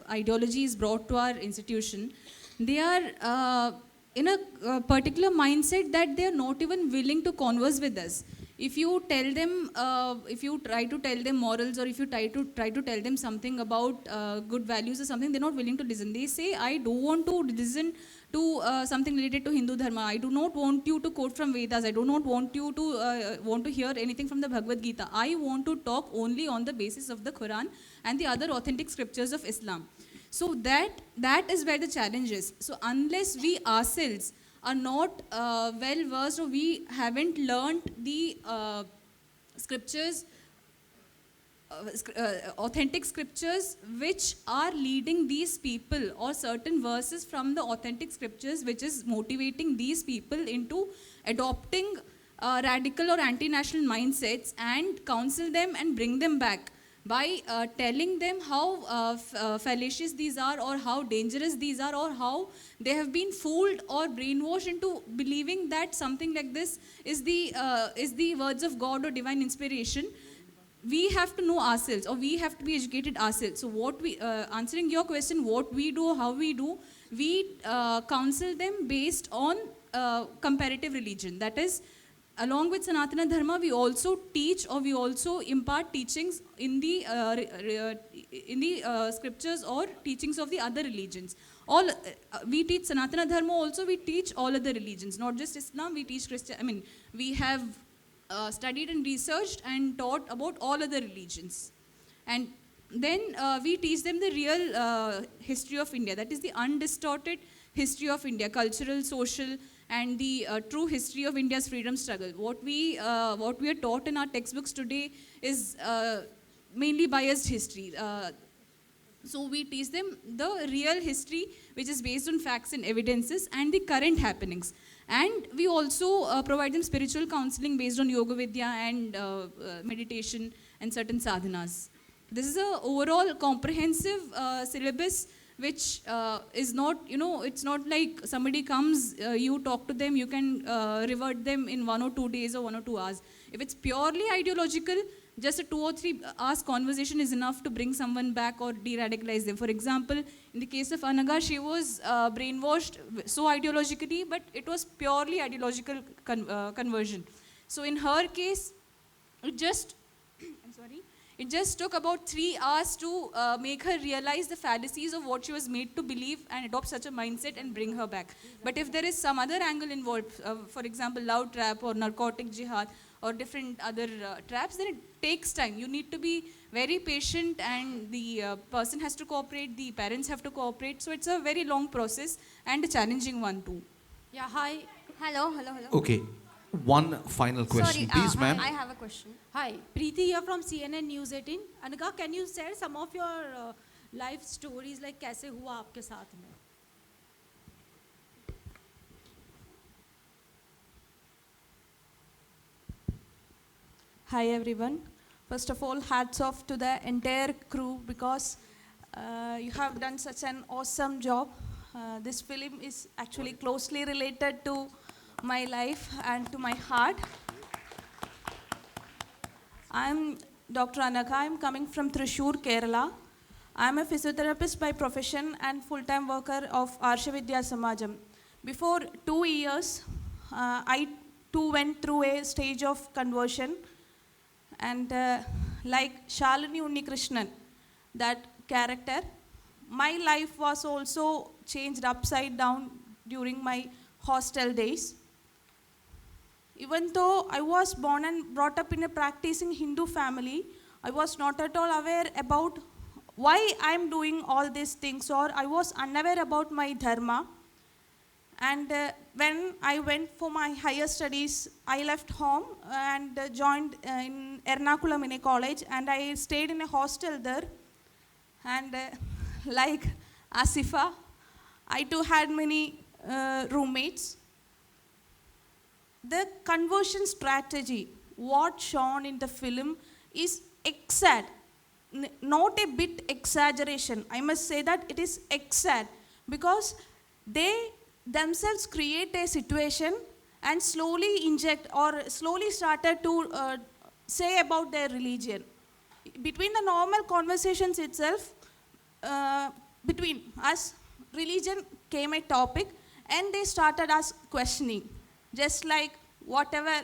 ideology is brought to our institution, they are in a particular mindset that they are not even willing to converse with us. If you tell them, if you try to tell them morals or if you try to tell them something about good values or something, they're not willing to listen. They say, I don't want to listen to something related to Hindu Dharma. I do not want you to quote from Vedas. I do not want you to want to hear anything from the Bhagavad Gita. I want to talk only on the basis of the Quran and the other authentic scriptures of Islam. So that is where the challenge is. So unless we ourselves are not well versed or we haven't learned the scriptures, authentic scriptures which are leading these people, or certain verses from the authentic scriptures which is motivating these people into adopting radical or anti-national mindsets, and counsel them and bring them back by telling them how fallacious these are or how dangerous these are or how they have been fooled or brainwashed into believing that something like this is the words of God or divine inspiration. We have to know ourselves, or we have to be educated ourselves. So what we, answering your question, what we do, how we do, we counsel them based on comparative religion. That is, along with Sanatana Dharma, we also teach or we also impart teachings in the scriptures or teachings of the other religions. All we teach Sanatana Dharma also, we teach all other religions, not just Islam, we teach Christian. I mean, we have studied and researched and taught about all other religions. And then we teach them the real history of India, that is the undistorted history of India, cultural, social, and the true history of India's freedom struggle. What we are taught in our textbooks today is mainly biased history. So we teach them the real history, which is based on facts and evidences and the current happenings. And we also provide them spiritual counseling based on yoga vidya and meditation and certain sadhanas. This is an overall comprehensive syllabus which is not, it's not like somebody comes, you talk to them, you can revert them in 1 or 2 days or 1 or 2 hours. If it's purely ideological, just a 2 or 3 hours conversation is enough to bring someone back or de-radicalize them. For example, in the case of Anaga, she was brainwashed so ideologically, but it was purely ideological conversion. So in her case, it just took about 3 hours to make her realize the fallacies of what she was made to believe and adopt such a mindset and bring her back. But if there is some other angle involved, for example, love trap or narcotic jihad or different other traps, then it takes time. You need to be very patient, and the person has to cooperate, the parents have to cooperate. So it's a very long process and a challenging one too. Yeah, hi. Hello. Okay. One final question, please, ma'am. I have a question. Hi, Preeti here from CNN News 18. Anika, can you share some of your life stories, like कैसे हुआ आपके साथ में? Hi everyone. First of all, hats off to the entire crew because you have done such an awesome job. This film is actually closely related to my life and to my heart. I'm Dr. Anaka. I'm coming from Thrissur, Kerala. I'm a physiotherapist by profession and full-time worker of Arshavidya Samajam. Before 2 years, I too went through a stage of conversion. And like Shalini Unnikrishnan, that character, my life was also changed upside down during my hostel days. Even though I was born and brought up in a practicing Hindu family, I was not at all aware about why I'm doing all these things, or I was unaware about my dharma. And when I went for my higher studies, I left home and joined in Ernakulam in a college, and I stayed in a hostel there. And like Asifa, I too had many roommates. The conversion strategy, what shown in the film, is exact, not a bit exaggeration. I must say that it is exact because they themselves create a situation and slowly inject or slowly started to say about their religion. Between the normal conversations itself, between us, religion came a topic and they started us questioning. Just like whatever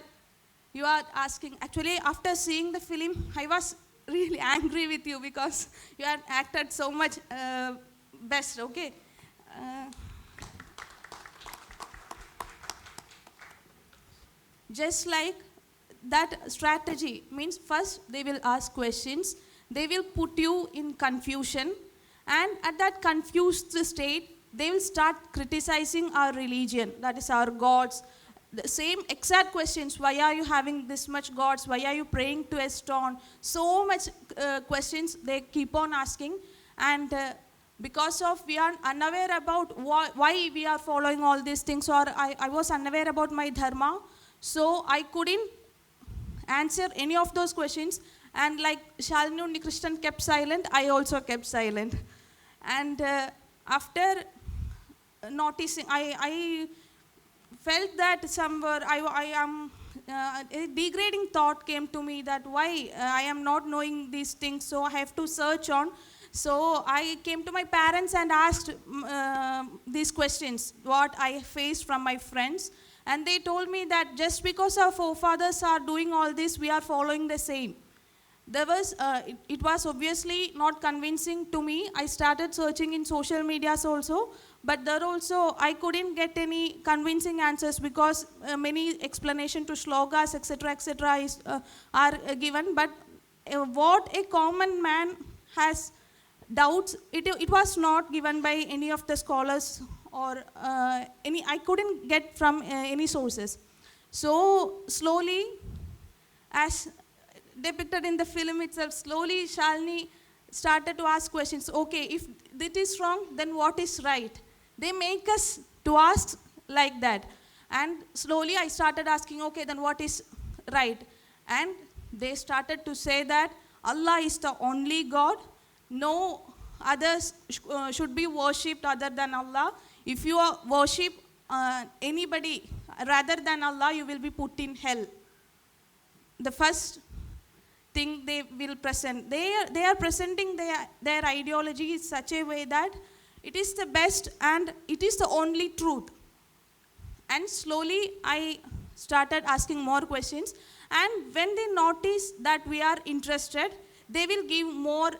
you are asking. Actually, after seeing the film, I was really angry with you because you had acted so much best, okay? Just like that strategy means first they will ask questions, they will put you in confusion, and at that confused state, they will start criticizing our religion, that is our gods. The same exact questions, why are you having this much gods, why are you praying to a stone, so much questions they keep on asking, and because of we are unaware about why we are following all these things, or I was unaware about my dharma, so I couldn't answer any of those questions, and like Shalini Unnikrishnan kept silent, I also kept silent. And after noticing, I felt that somewhere a degrading thought came to me that why I am not knowing these things, so I have to search on. So I came to my parents and asked these questions, what I faced from my friends. And they told me that just because our forefathers are doing all this, we are following the same. It was obviously not convincing to me. I started searching in social medias also, but there also I couldn't get any convincing answers because many explanation to shlokas, etc., are given. But what a common man has doubts, it was not given by any of the scholars or I couldn't get from any sources. So slowly, as depicted in the film itself, slowly Shalini started to ask questions. Okay, if this is wrong, then what is right? They make us to ask like that. And slowly I started asking, okay, then what is right? And they started to say that Allah is the only God. No others should be worshipped other than Allah. If you worship anybody rather than Allah, you will be put in hell. The first thing they will present, they are presenting their ideology in such a way that it is the best and it is the only truth. And slowly I started asking more questions, and when they notice that we are interested, they will give more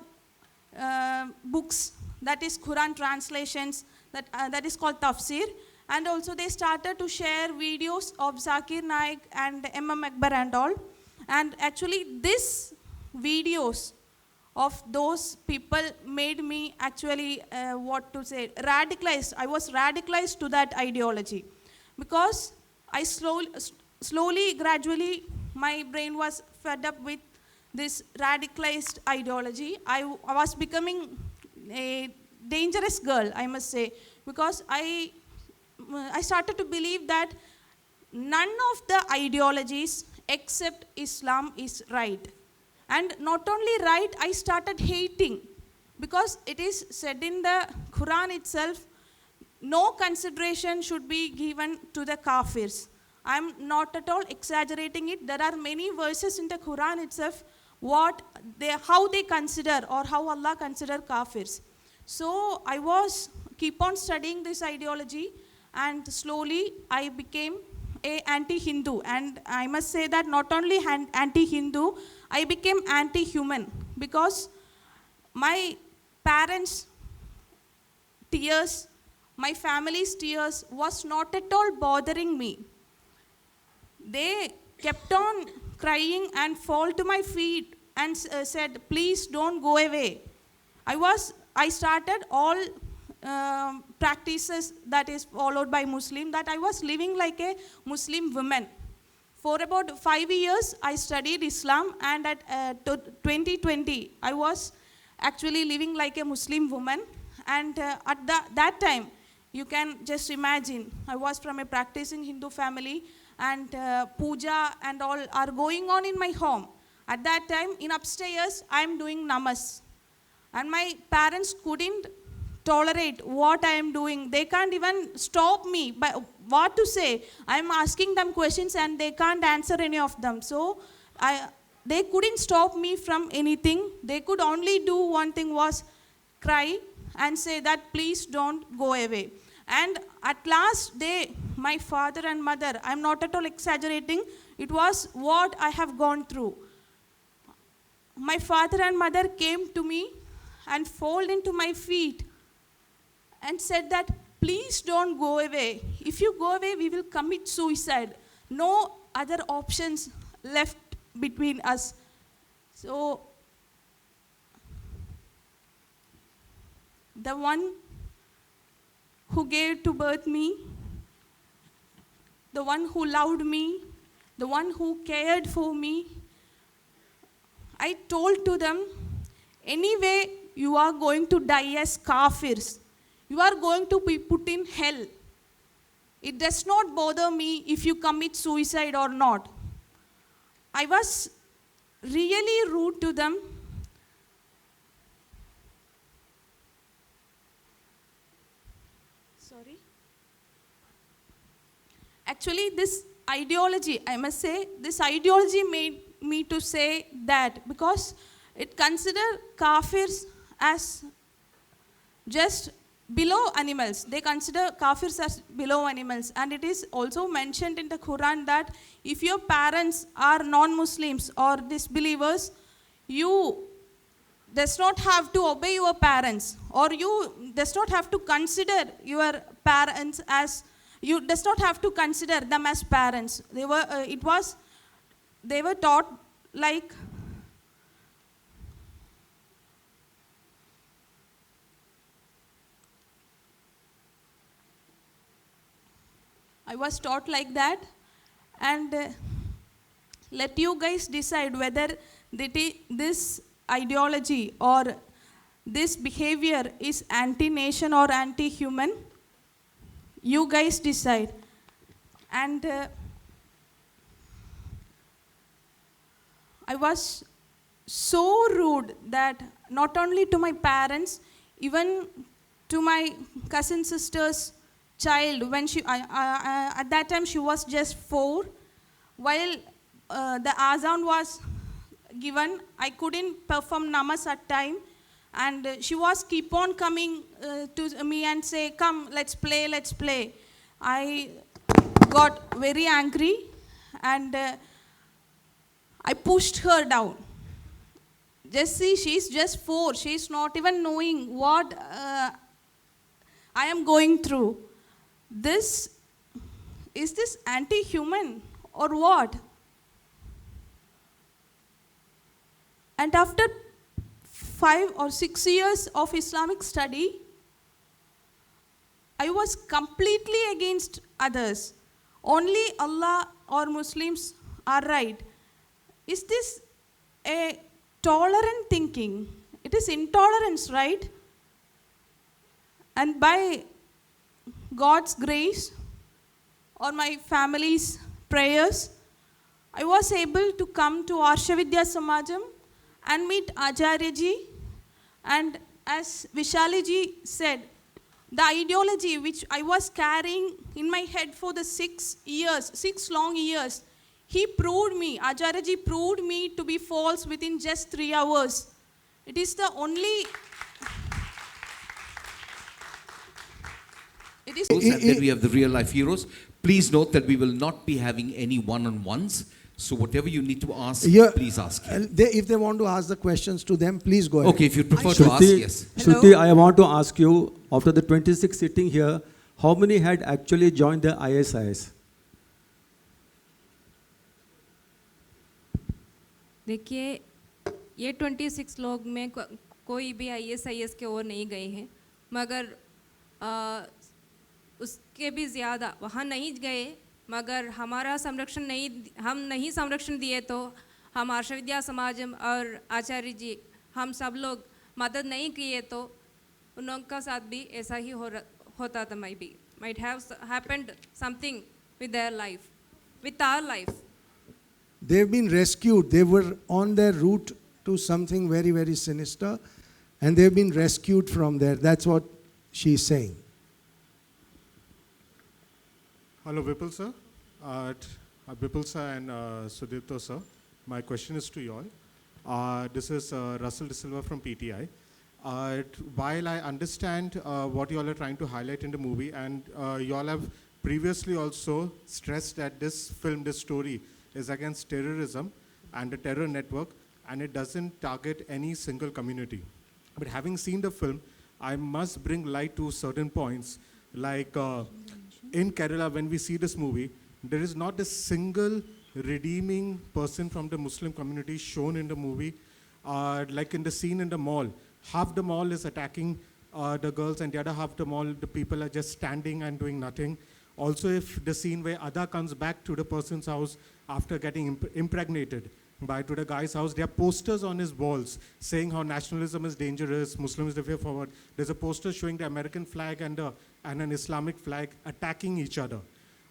books, that is Quran translations, that is called tafsir. And also they started to share videos of Zakir Naik and M.M. Akbar and all. And actually these videos of those people made me actually, radicalized. I was radicalized to that ideology. Because I slowly, gradually, my brain was fed up with this radicalized ideology. I was becoming a dangerous girl, I must say, because I started to believe that none of the ideologies except Islam is right. And not only right, I started hating, because it is said in the Quran itself, no consideration should be given to the kafirs. I'm not at all exaggerating it. There are many verses in the Quran itself how they consider, or how Allah consider kafirs. So I was keep on studying this ideology, and slowly I became a anti-Hindu. And I must say that not only anti-Hindu, I became anti-human, because my parents' tears, my family's tears was not at all bothering me. They kept on crying and fall to my feet and said, please don't go away. I started all practices that is followed by Muslim, that I was living like a Muslim woman. For about 5 years, I studied Islam, and at 2020, I was actually living like a Muslim woman. And at that time, you can just imagine, I was from a practicing Hindu family, and puja and all are going on in my home. At that time, in upstairs, I am doing namas. And my parents couldn't tolerate what I am doing. They can't even stop me. But what to say? I am asking them questions and they can't answer any of them. So they couldn't stop me from anything. They could only do one thing, was cry and say that please don't go away. And at last day, my father and mother, I'm not at all exaggerating, it was what I have gone through. My father and mother came to me and fell into my feet and said that please don't go away. If you go away, we will commit suicide. No other options left between us. So the one who gave to birth me, the one who loved me, the one who cared for me, I told to them, anyway, you are going to die as kafirs. You are going to be put in hell. It does not bother me if you commit suicide or not. I was really rude to them. Sorry. Actually, this ideology, I must say, this ideology made me to say that, because it considered kafirs as just below animals. They consider kafirs as below animals. And it is also mentioned in the Quran that if your parents are non-Muslims or disbelievers, you does not have to obey your parents, or you does not have to consider your parents as, you does not have to consider them as parents. They were taught like I was taught like that. And let you guys decide whether this ideology or this behavior is anti-nation or anti-human. You guys decide. And I was so rude that not only to my parents, even to my cousin sister's child, when she at that time she was just 4. While the azan was given, I couldn't perform namas at time, and she was keep on coming to me and say, come, let's play, let's play. I got very angry, and I pushed her down. Just see, she's just 4. She's not even knowing what I am going through. Is this anti-human or what? And after 5 or 6 years of Islamic study, I was completely against others. Only Allah or Muslims are right. Is this a tolerant thinking? It is intolerance, right? And by God's grace or my family's prayers, I was able to come to Arsha Vidya Samajam, and meet Acharya ji. And as Vishali ji said, the ideology which I was carrying in my head for the 6 years, 6 long years, he proved me, Acharya ji proved me to be false within just 3 hours. It is the only... It is... And then we have the real life heroes. Please note that we will not be having any one-on-ones. So whatever you need to ask, please ask. If they want to ask the questions to them, please go ahead. Okay, if you prefer to ask, yes. Shruti, I want to ask you, after the 26 sitting here, how many had actually joined the ISIS? देखिए ये 26 लोग में कोई भी ISIS के ओर नहीं गए हैं, मगर उसके भी ज़्यादा वहाँ नहीं गए, मगर हमारा संरक्षण नहीं, हम नहीं संरक्षण दिए तो हम आर्ष विद्या समाज और आचार्य जी हम सब लोग मदद नहीं किए तो उन लोगों का साथ भी ऐसा ही होता था. might have happened something with their life, with our life. They've been rescued. They were on their route to something very, very sinister, and they've been rescued from there. That's what she's saying. Hello, Vipul sir. Vipul sir and Sudipto sir. My question is to you all. This is Russell De Silva from PTI. While I understand what you all are trying to highlight in the movie, and you all have previously also stressed that this film, this story, is against terrorism and the terror network, and it doesn't target any single community. But having seen the film, I must bring light to certain points. Like in Kerala, when we see this movie, there is not a single redeeming person from the Muslim community shown in the movie. Like in the scene in the mall, half the mall is attacking the girls, and the other half the mall, the people are just standing and doing nothing. Also, if the scene where Ada comes back to the person's house after getting impregnated to the guy's house, there are posters on his walls saying how nationalism is dangerous, Muslims the way forward. There's a poster showing the American flag and an Islamic flag attacking each other.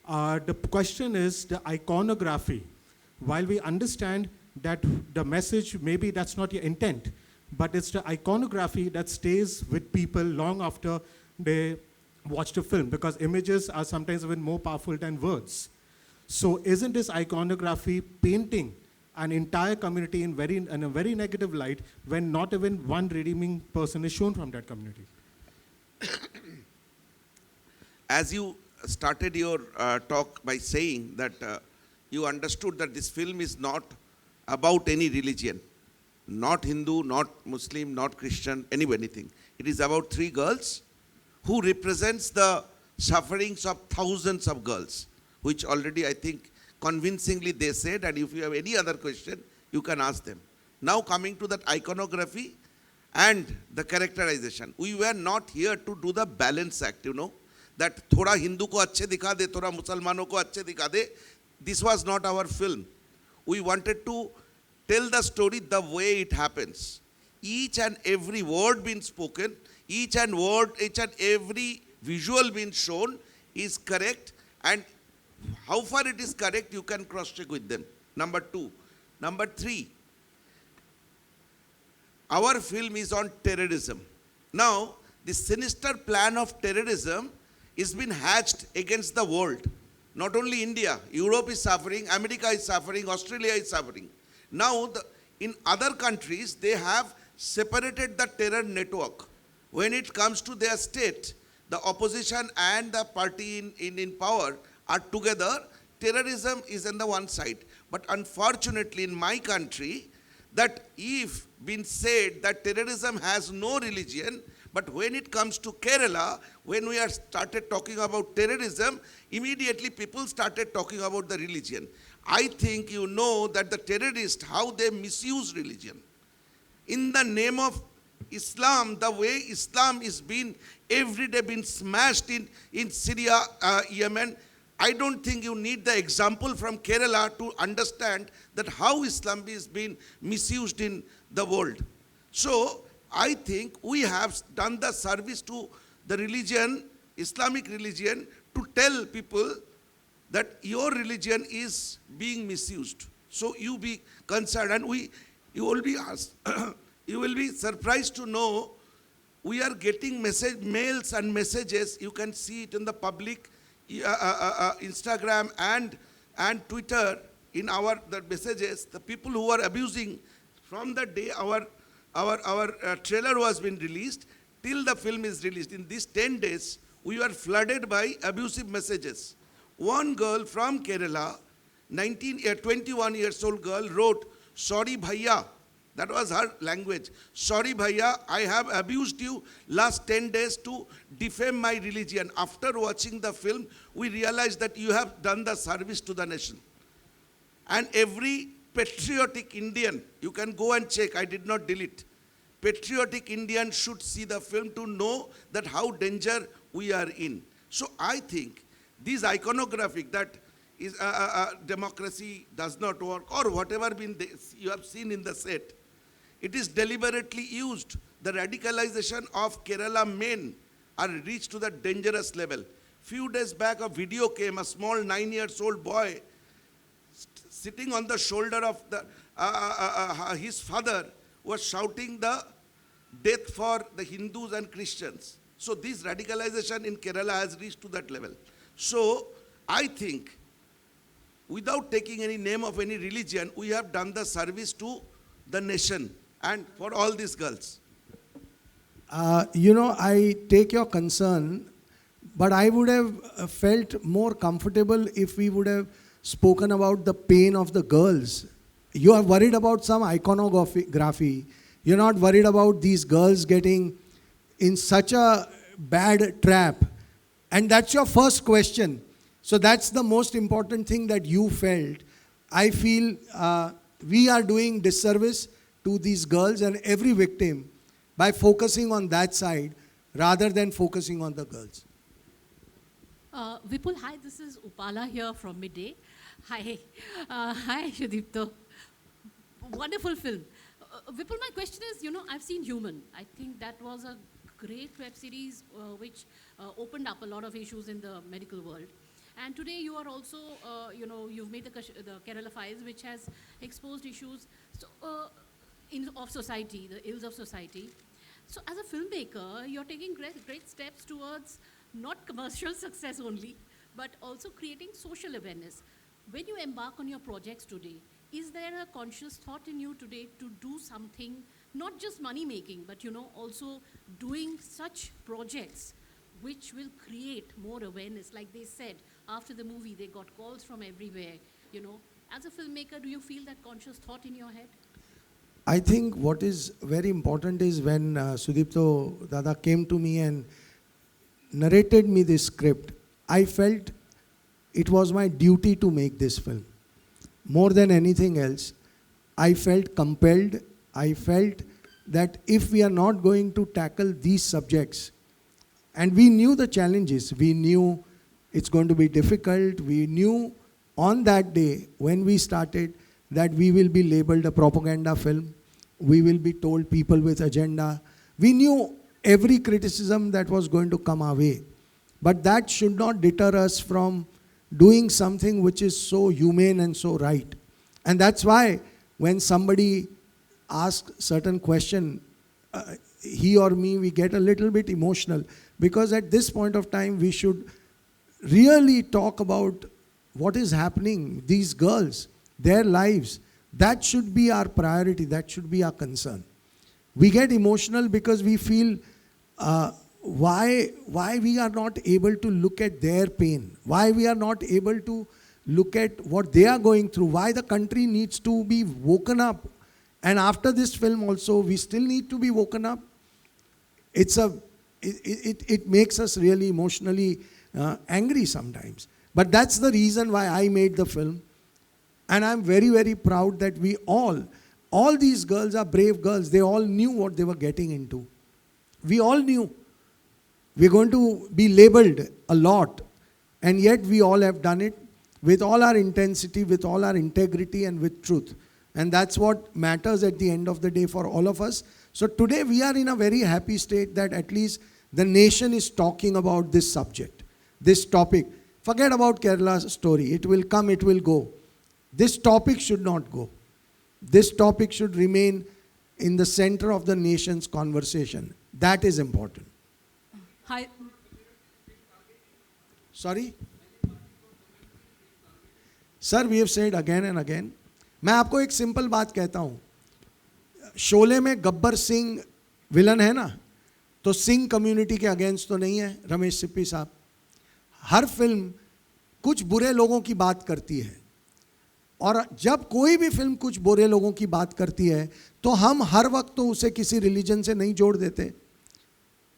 The question is the iconography. While we understand that the message, maybe that's not your intent, but it's the iconography that stays with people long after they watch the film, because images are sometimes even more powerful than words. So isn't this iconography painting an entire community in a very negative light when not even one redeeming person is shown from that community? As you started your talk by saying that you understood that this film is not about any religion, not Hindu, not Muslim, not Christian, anything. It is about 3 girls who represents the sufferings of thousands of girls, which already I think convincingly they said, and if you have any other question, you can ask them. Now coming to that iconography and the characterization, we were not here to do the balance act, that thoda Hindu ko अच्छे दिखा दे, thoda Musalmano ko अच्छे दिखा दे. This was not our film. We wanted to tell the story the way it happens. Each and every word being spoken, each and every visual being shown is correct, and how far it is correct, you can cross-check with them. Number 2. Number 3, our film is on terrorism. Now, the sinister plan of terrorism is been hatched against the world. Not only India, Europe is suffering, America is suffering, Australia is suffering. Now, in other countries, they have separated the terror network. When it comes to their state, the opposition and the party in power are together. Terrorism is on the one side. But unfortunately, in my country, that if been said that terrorism has no religion, but when it comes to Kerala, when we are started talking about terrorism, immediately people started talking about the religion. I think you know that the terrorists, how they misuse religion. In the name of Islam, the way Islam is being every day been smashed in Syria, Yemen, I don't think you need the example from Kerala to understand that how Islam is being misused in the world. So I think we have done the service to the religion, Islamic religion, to tell people that your religion is being misused. So you be concerned, and we You will be asked, you will be surprised to know we are getting mails and messages. You can see it in the public Instagram and Twitter in the messages. The people who are abusing from the day our trailer was been released till the film is released. In these 10 days, we were flooded by abusive messages. One girl from Kerala, 21 years old girl, wrote, "Sorry bhaiya," that was her language. "Sorry bhaiya, I have abused you last 10 days to defame my religion. After watching the film, we realized that you have done the service to the nation." And every patriotic Indian, you can go and check, I did not delete. Patriotic Indian should see the film to know that how danger we are in. So I think this iconographic that is democracy does not work or whatever you have seen in the set, it is deliberately used. The radicalization of Kerala men are reached to the dangerous level. Few days back a video came, a small 9 years old boy sitting on the shoulder of his father was shouting the death for the Hindus and Christians. So this radicalization in Kerala has reached to that level. So I think without taking any name of any religion, we have done the service to the nation and for all these girls. I take your concern, but I would have felt more comfortable if we would have spoken about the pain of the girls. You are worried about some iconography. You're not worried about these girls getting in such a bad trap. And that's your first question. So that's the most important thing that you felt. I feel we are doing disservice to these girls and every victim by focusing on that side rather than focusing on the girls. Vipul, hi, this is Upala here from Midday. Hi, hi, Sudipto. Wonderful film. Vipul, my question is, I've seen Human. I think that was a great web series which opened up a lot of issues in the medical world. And today you are also, you've made the Kerala Files, which has exposed issues of society, the ills of society. So as a filmmaker, you're taking great steps towards not commercial success only, but also creating social awareness. When you embark on your projects today, is there a conscious thought in you today to do something, not just money making, but also doing such projects which will create more awareness? Like they said, after the movie, they got calls from everywhere. As a filmmaker, do you feel that conscious thought in your head? I think what is very important is when Sudipto Dada came to me and narrated me this script, I felt it was my duty to make this film. More than anything else, I felt compelled. I felt that if we are not going to tackle these subjects, and we knew the challenges, we knew it's going to be difficult, we knew on that day when we started that we will be labeled a propaganda film, we will be told people with agenda. We knew every criticism that was going to come our way. But that should not deter us from doing something which is so humane and so right. And that's why when somebody asks certain question, he or me, we get a little bit emotional, because at this point of time we should really talk about what is happening, these girls, their lives. That should be our priority, that should be our concern. We get emotional because we feel why we are not able to look at their pain, why we are not able to look at what they are going through, why the country needs to be woken up. And after this film also, we still need to be woken up. It makes us really emotionally angry sometimes. But that's the reason why I made the film. And I'm very, very proud that we all these girls are brave girls. They all knew what they were getting into. We all knew. We're going to be labeled a lot. And yet we all have done it with all our intensity, with all our integrity and with truth. And that's what matters at the end of the day for all of us. So today we are in a very happy state that at least the nation is talking about this subject, this topic. Forget about Kerala's story. It will come, it will go. This topic should not go. This topic should remain in the center of the nation's conversation. That is important. Hi. Sorry? Sir, we have said again and again. मैं आपको एक simple बात कहता हूँ. शोले में Gabbar Singh villain है ना, तो सिंह कम्युनिटी के अगेंस्ट तो नहीं है रमेश सिप्पी साहब. हर फिल्म कुछ बुरे लोगों की बात करती है, और जब कोई भी फिल्म कुछ बुरे लोगों की बात करती है तो हम हर वक्त तो उसे किसी रिलीजन से नहीं जोड़ देते.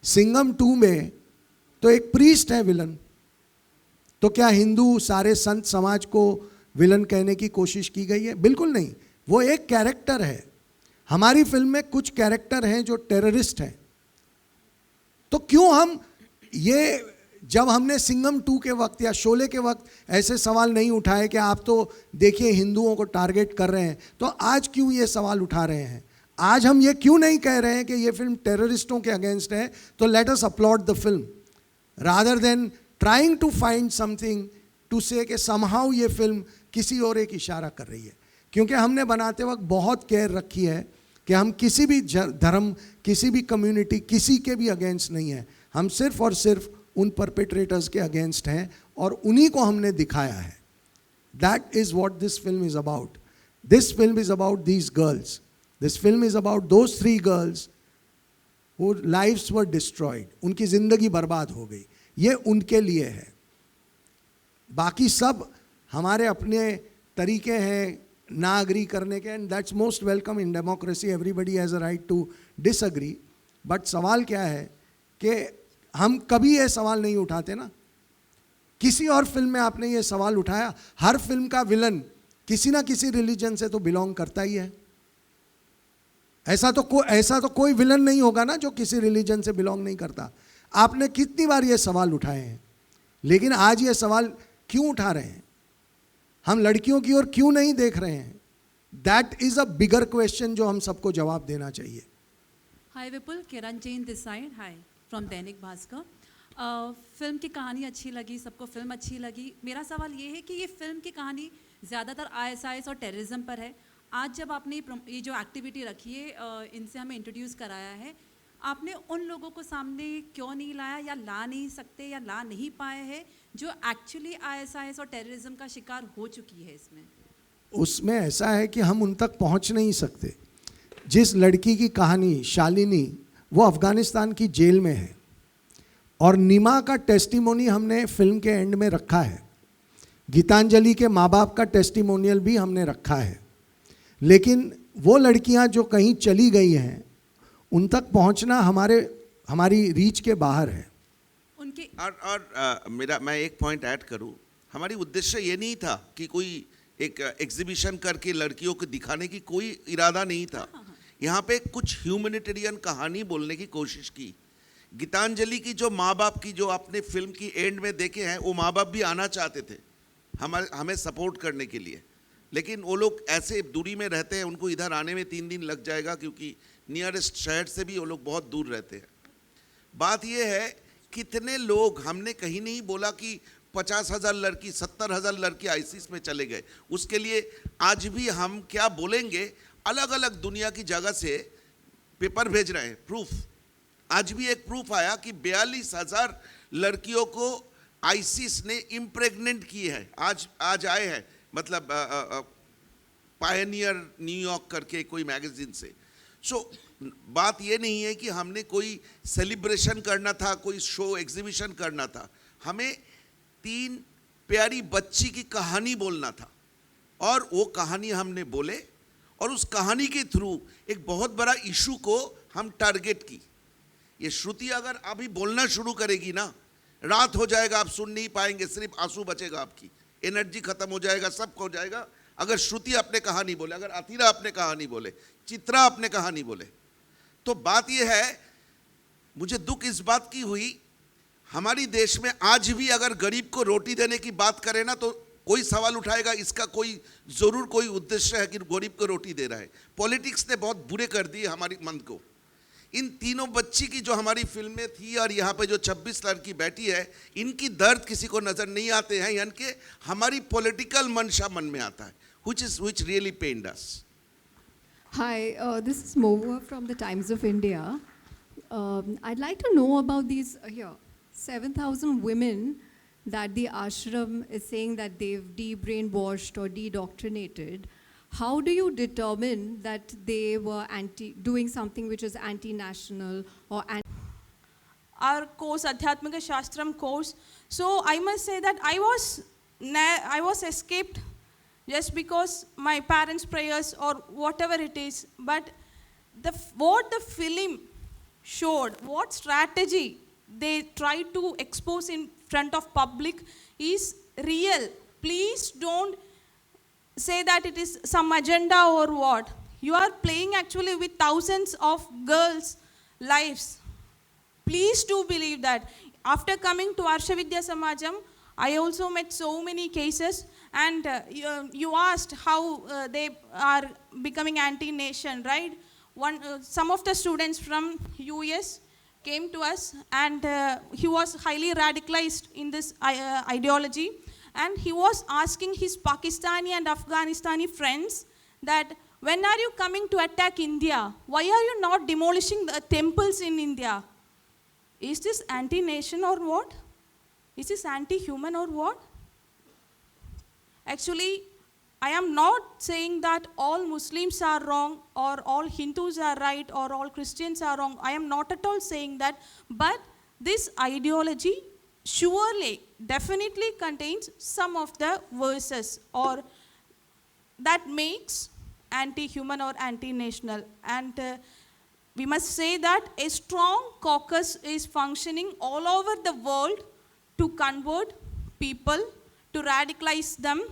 सिंघम 2 में तो एक प्रीस्ट है विलन, तो क्या हिंदू सारे संत समाज को विलन कहने की कोशिश की गई है? बिल्कुल नहीं. वो एक कैरेक्टर है. हमारी फिल्म में कुछ कैरेक्टर हैं जो टेररिस्ट हैं. तो क्यों हम ये, जब हमने सिंघम 2 के वक्त या शोले के वक्त ऐसे सवाल नहीं उठाए कि आप तो देखिए हिंदुओं को टारगेट कर रहे हैं, तो आज क्यों ये सवाल उठा रहे हैं? आज हम ये क्यों नहीं कह रहे हैं कि ये फिल्म टेररिस्टों के अगेंस्ट है, तो let us upload the film rather than trying to find something to say कि समहाउ ये फिल्म किसी और एक इशारा कर रही है. क्योंकि हमने बनाते वक्त बहुत केयर रखी है कि हम किसी भी धर्म, किसी भी कम्युनिटी, किसी के भी अगेंस्ट नहीं है. हम सिर्फ और सिर्फ उन परपेट्रेटर्स के अगेंस्ट हैं और उन्हीं को हमने दिखाया है. That is what this film is about. This film is about these girls. This film is about those 3 girls who lives were destroyed. उनकी जिंदगी बर्बाद हो गई. ये उनके लिए है. बाकी सब हमारे अपने तरीके हैं ना अग्री करने के, and that's most welcome in democracy. Everybody has a right to disagree. But सवाल क्या है कि हम कभी ये सवाल नहीं उठाते ना. किसी और फिल्म में आपने ये सवाल उठाया? हर फिल्म का विलन किसी ना किसी रिलीजन से तो बिलोंग करता ही है. ऐसा तो कोई विलन नहीं होगा ना जो किसी रिलीजन से बिलोंग नहीं करता. आपने कितनी बार ये सवाल उठाए हैं, लेकिन आज ये सवाल क्यों उठा रहे हैं? हम लड़कियों की ओर क्यों नहीं देख रहे हैं? That is a bigger question जो हम सबको जवाब देना चाहिए. Hi Vipul, Kiran Jain this side. Hi from Dainik Bhaskar. Film की कहानी अच्छी लगी, सबको फिल्म अच्छी लगी. मेरा सवाल ये है कि ये फिल्म की कहानी ज़्यादातर ISIS और टेररिज्म पर है. आज जब आपने ये जो एक्टिविटी रखी है, इनसे हमें इंट्रोड्यूस कराया है, आपने उन लोगों को सामने क्यों नहीं लाया, या ला नहीं सकते या ला नहीं पाए हैं, जो एक्चुअली ISIS और टेररिज्म का शिकार हो चुकी है? उसमें ऐसा है कि हम उन तक पहुंच नहीं सकते. जिस लड़की की कहानी शालिनी, वो अफगानिस्तान की जेल में है, और निमा का टेस्टिमोनी हमने फिल्म के एंड में रखा है. गीतांजलि के माँ बाप का टेस्टिमोनियल भी हमने रखा है. लेकिन वो लड़कियां जो कहीं चली गई हैं, उन तक पहुंचना हमारी रीच के बाहर है. और मैं एक पॉइंट ऐड करूं. हमारी उद्देश्य ये नहीं था कि कोई एक एग्जीबिशन करके लड़कियों को दिखाने की कोई इरादा नहीं था. यहाँ पे कुछ ह्यूमैनिटेरियन कहानी बोलने की कोशिश की. गीतांजलि की जो माँ बाप की, जो आपने फिल्म की एंड में देखे हैं, वो माँ बाप भी आना चाहते थे हमें सपोर्ट करने के लिए, लेकिन वो लोग ऐसे दूरी में रहते हैं, उनको इधर आने में 3 दिन लग जाएगा, क्योंकि नियरेस्ट शहर से भी वो लोग बहुत दूर रहते हैं. बात ये है, कितने लोग, हमने कहीं नहीं बोला कि 50,000 लड़की, 70,000 लड़की आईसीस में चले गए. उसके लिए आज भी हम क्या बोलेंगे, अलग अलग दुनिया की जगह से पेपर भेज रहे हैं, प्रूफ. आज भी एक प्रूफ आया कि 42,000 लड़कियों को आईसीस ने इम्प्रेग्नेंट की है. आज आए हैं, मतलब पायनियर न्यूयॉर्क करके कोई मैगजीन से. सो बात ये नहीं है कि हमने कोई सेलिब्रेशन करना था, कोई शो एग्जीबिशन करना था. हमें 3 प्यारी बच्ची की कहानी बोलना था, और वो कहानी हमने बोले, और उस कहानी के थ्रू एक बहुत बड़ा इशू को हम टारगेट की. ये श्रुति अगर अभी बोलना शुरू करेगी ना, रात हो जाएगा, आप सुन नहीं पाएंगे, सिर्फ आंसू बचेगा, आपकी एनर्जी खत्म हो जाएगा, सब हो जाएगा. अगर श्रुति अपने कहानी बोले, अगर अतीरा अपने कहानी बोले, चित्रा अपने कहानी बोले, तो बात यह है, मुझे दुख इस बात की हुई, हमारी देश में आज भी अगर गरीब को रोटी देने की बात करें ना, तो कोई सवाल उठाएगा, इसका कोई जरूर कोई उद्देश्य है कि गरीब को रोटी दे रहा है. पॉलिटिक्स ने बहुत बुरे कर दिए हमारी मन को. इन तीनों बच्ची की जो हमारी फिल्म में थी, और यहाँ पे जो 26 लड़की बैठी है, इनकी दर्द किसी को नजर नहीं आते हैं, यानी कि हमारी पॉलिटिकल मंशा मन में आता है, which really pained us. Hi, this is Mohua from the Times of India. I'd like to know about these 7,000 women that the ashram is saying that they've de-brainwashed or de-doctrinated. How do you determine that they were doing something which is anti-national or our course, Adhyatmika Shastram course. So I must say that I was escaped just because my parents' prayers or whatever it is. But what the film showed, what strategy they tried to expose in front of public is real. Please don't say that it is some agenda or what. You are playing actually with thousands of girls' lives. Please do believe that. After coming to Arshavidya Samajam, I also met so many cases, and you asked how they are becoming anti-nation, right? Some of the students from US came to us, and he was highly radicalized in this ideology, and he was asking his Pakistani and Afghanistani friends that, when are you coming to attack India? Why are you not demolishing the temples in India? Is this anti-nation or what? Is this anti-human or what? Actually, I am not saying that all Muslims are wrong or all Hindus are right or all Christians are wrong. I am not at all saying that. But this ideology surely, definitely contains some of the verses or that makes anti-human or anti-national. And we must say that a strong caucus is functioning all over the world to convert people, to radicalize them,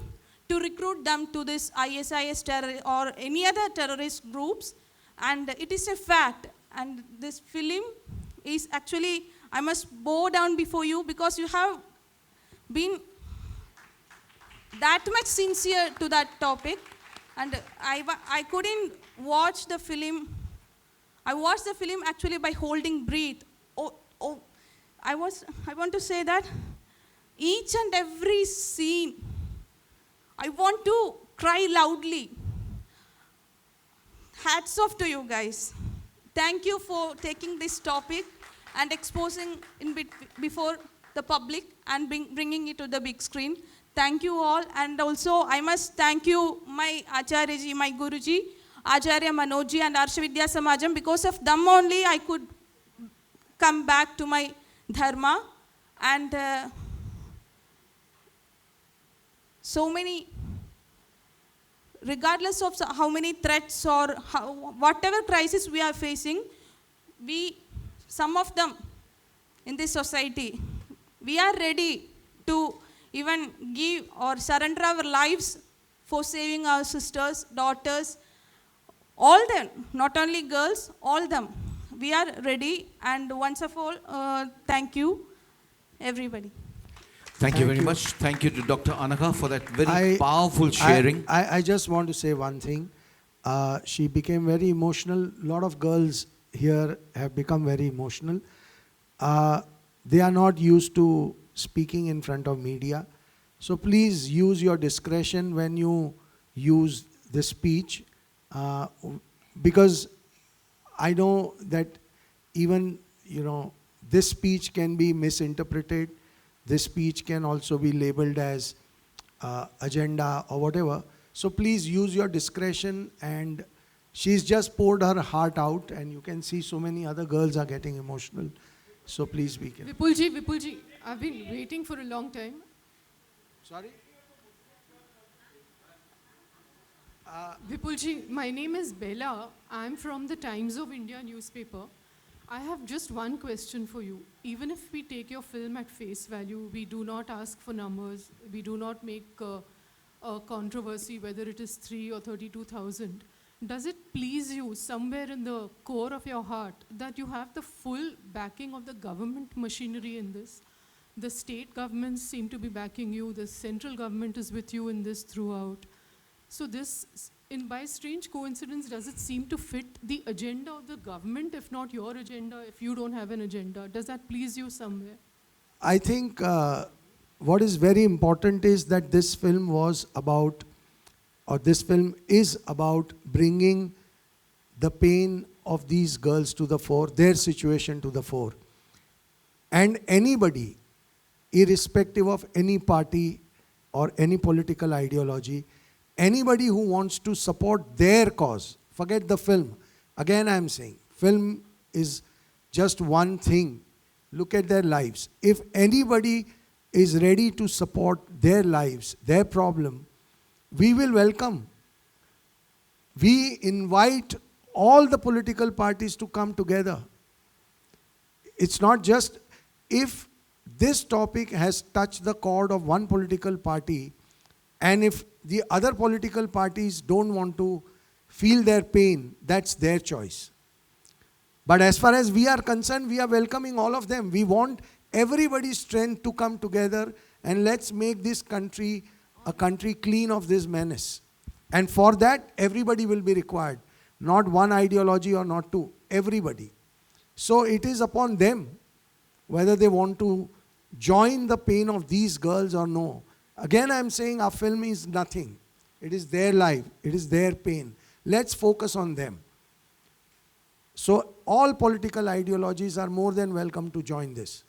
to recruit them to this ISIS or any other terrorist groups. And it is a fact. And this film is actually, I must bow down before you because you have been that much sincere to that topic. And I couldn't watch the film. I watched the film actually by holding breath. I want to say that each and every scene, I want to cry loudly. Hats off to you guys. Thank you for taking this topic and exposing before the public and bringing it to the big screen. Thank you all. And also, I must thank you, my Acharyaji, my Guruji, Acharya Manojji and Arshavidya Samajam. Because of them only, I could come back to my dharma. And so many, regardless of how many threats or whatever crisis we are facing, some of them in this society, we are ready to even give or surrender our lives for saving our sisters, daughters, all them, not only girls, all them. We are ready, and once of all, thank you, everybody. Thank you very much. Thank you to Dr. Anagha for that very powerful sharing. I just want to say one thing. She became very emotional. A lot of girls here have become very emotional. They are not used to speaking in front of media. So please use your discretion when you use this speech. Because I know that even, this speech can be misinterpreted. This speech can also be labeled as agenda or whatever. So please use your discretion, and she's just poured her heart out, and you can see so many other girls are getting emotional. So please be careful. Vipulji, I've been waiting for a long time. Sorry? Vipulji, my name is Bella. I'm from the Times of India newspaper. I have just one question for you. Even if we take your film at face value, we do not ask for numbers, we do not make a controversy whether it is 3 or 32,000. Does it please you somewhere in the core of your heart that you have the full backing of the government machinery in this? The state governments seem to be backing you, the central government is with you in this throughout. So this, by strange coincidence, does it seem to fit the agenda of the government, if not your agenda, if you don't have an agenda? Does that please you somewhere? I think what is very important is that this film was about, or this film is about bringing the pain of these girls to the fore, their situation to the fore. And anybody, irrespective of any party or any political ideology, anybody who wants to support their cause, forget the film. Again, I am saying, film is just one thing. Look at their lives. If anybody is ready to support their lives, their problem, we will welcome. We invite all the political parties to come together. It's not just if this topic has touched the chord of one political party, and if the other political parties don't want to feel their pain, that's their choice. But as far as we are concerned, we are welcoming all of them. We want everybody's strength to come together, and let's make this country a country clean of this menace. And for that, everybody will be required. Not one ideology or not two, everybody. So it is upon them whether they want to join the pain of these girls or no. Again, I am saying our film is nothing. It is their life. It is their pain. Let's focus on them. So all political ideologies are more than welcome to join this.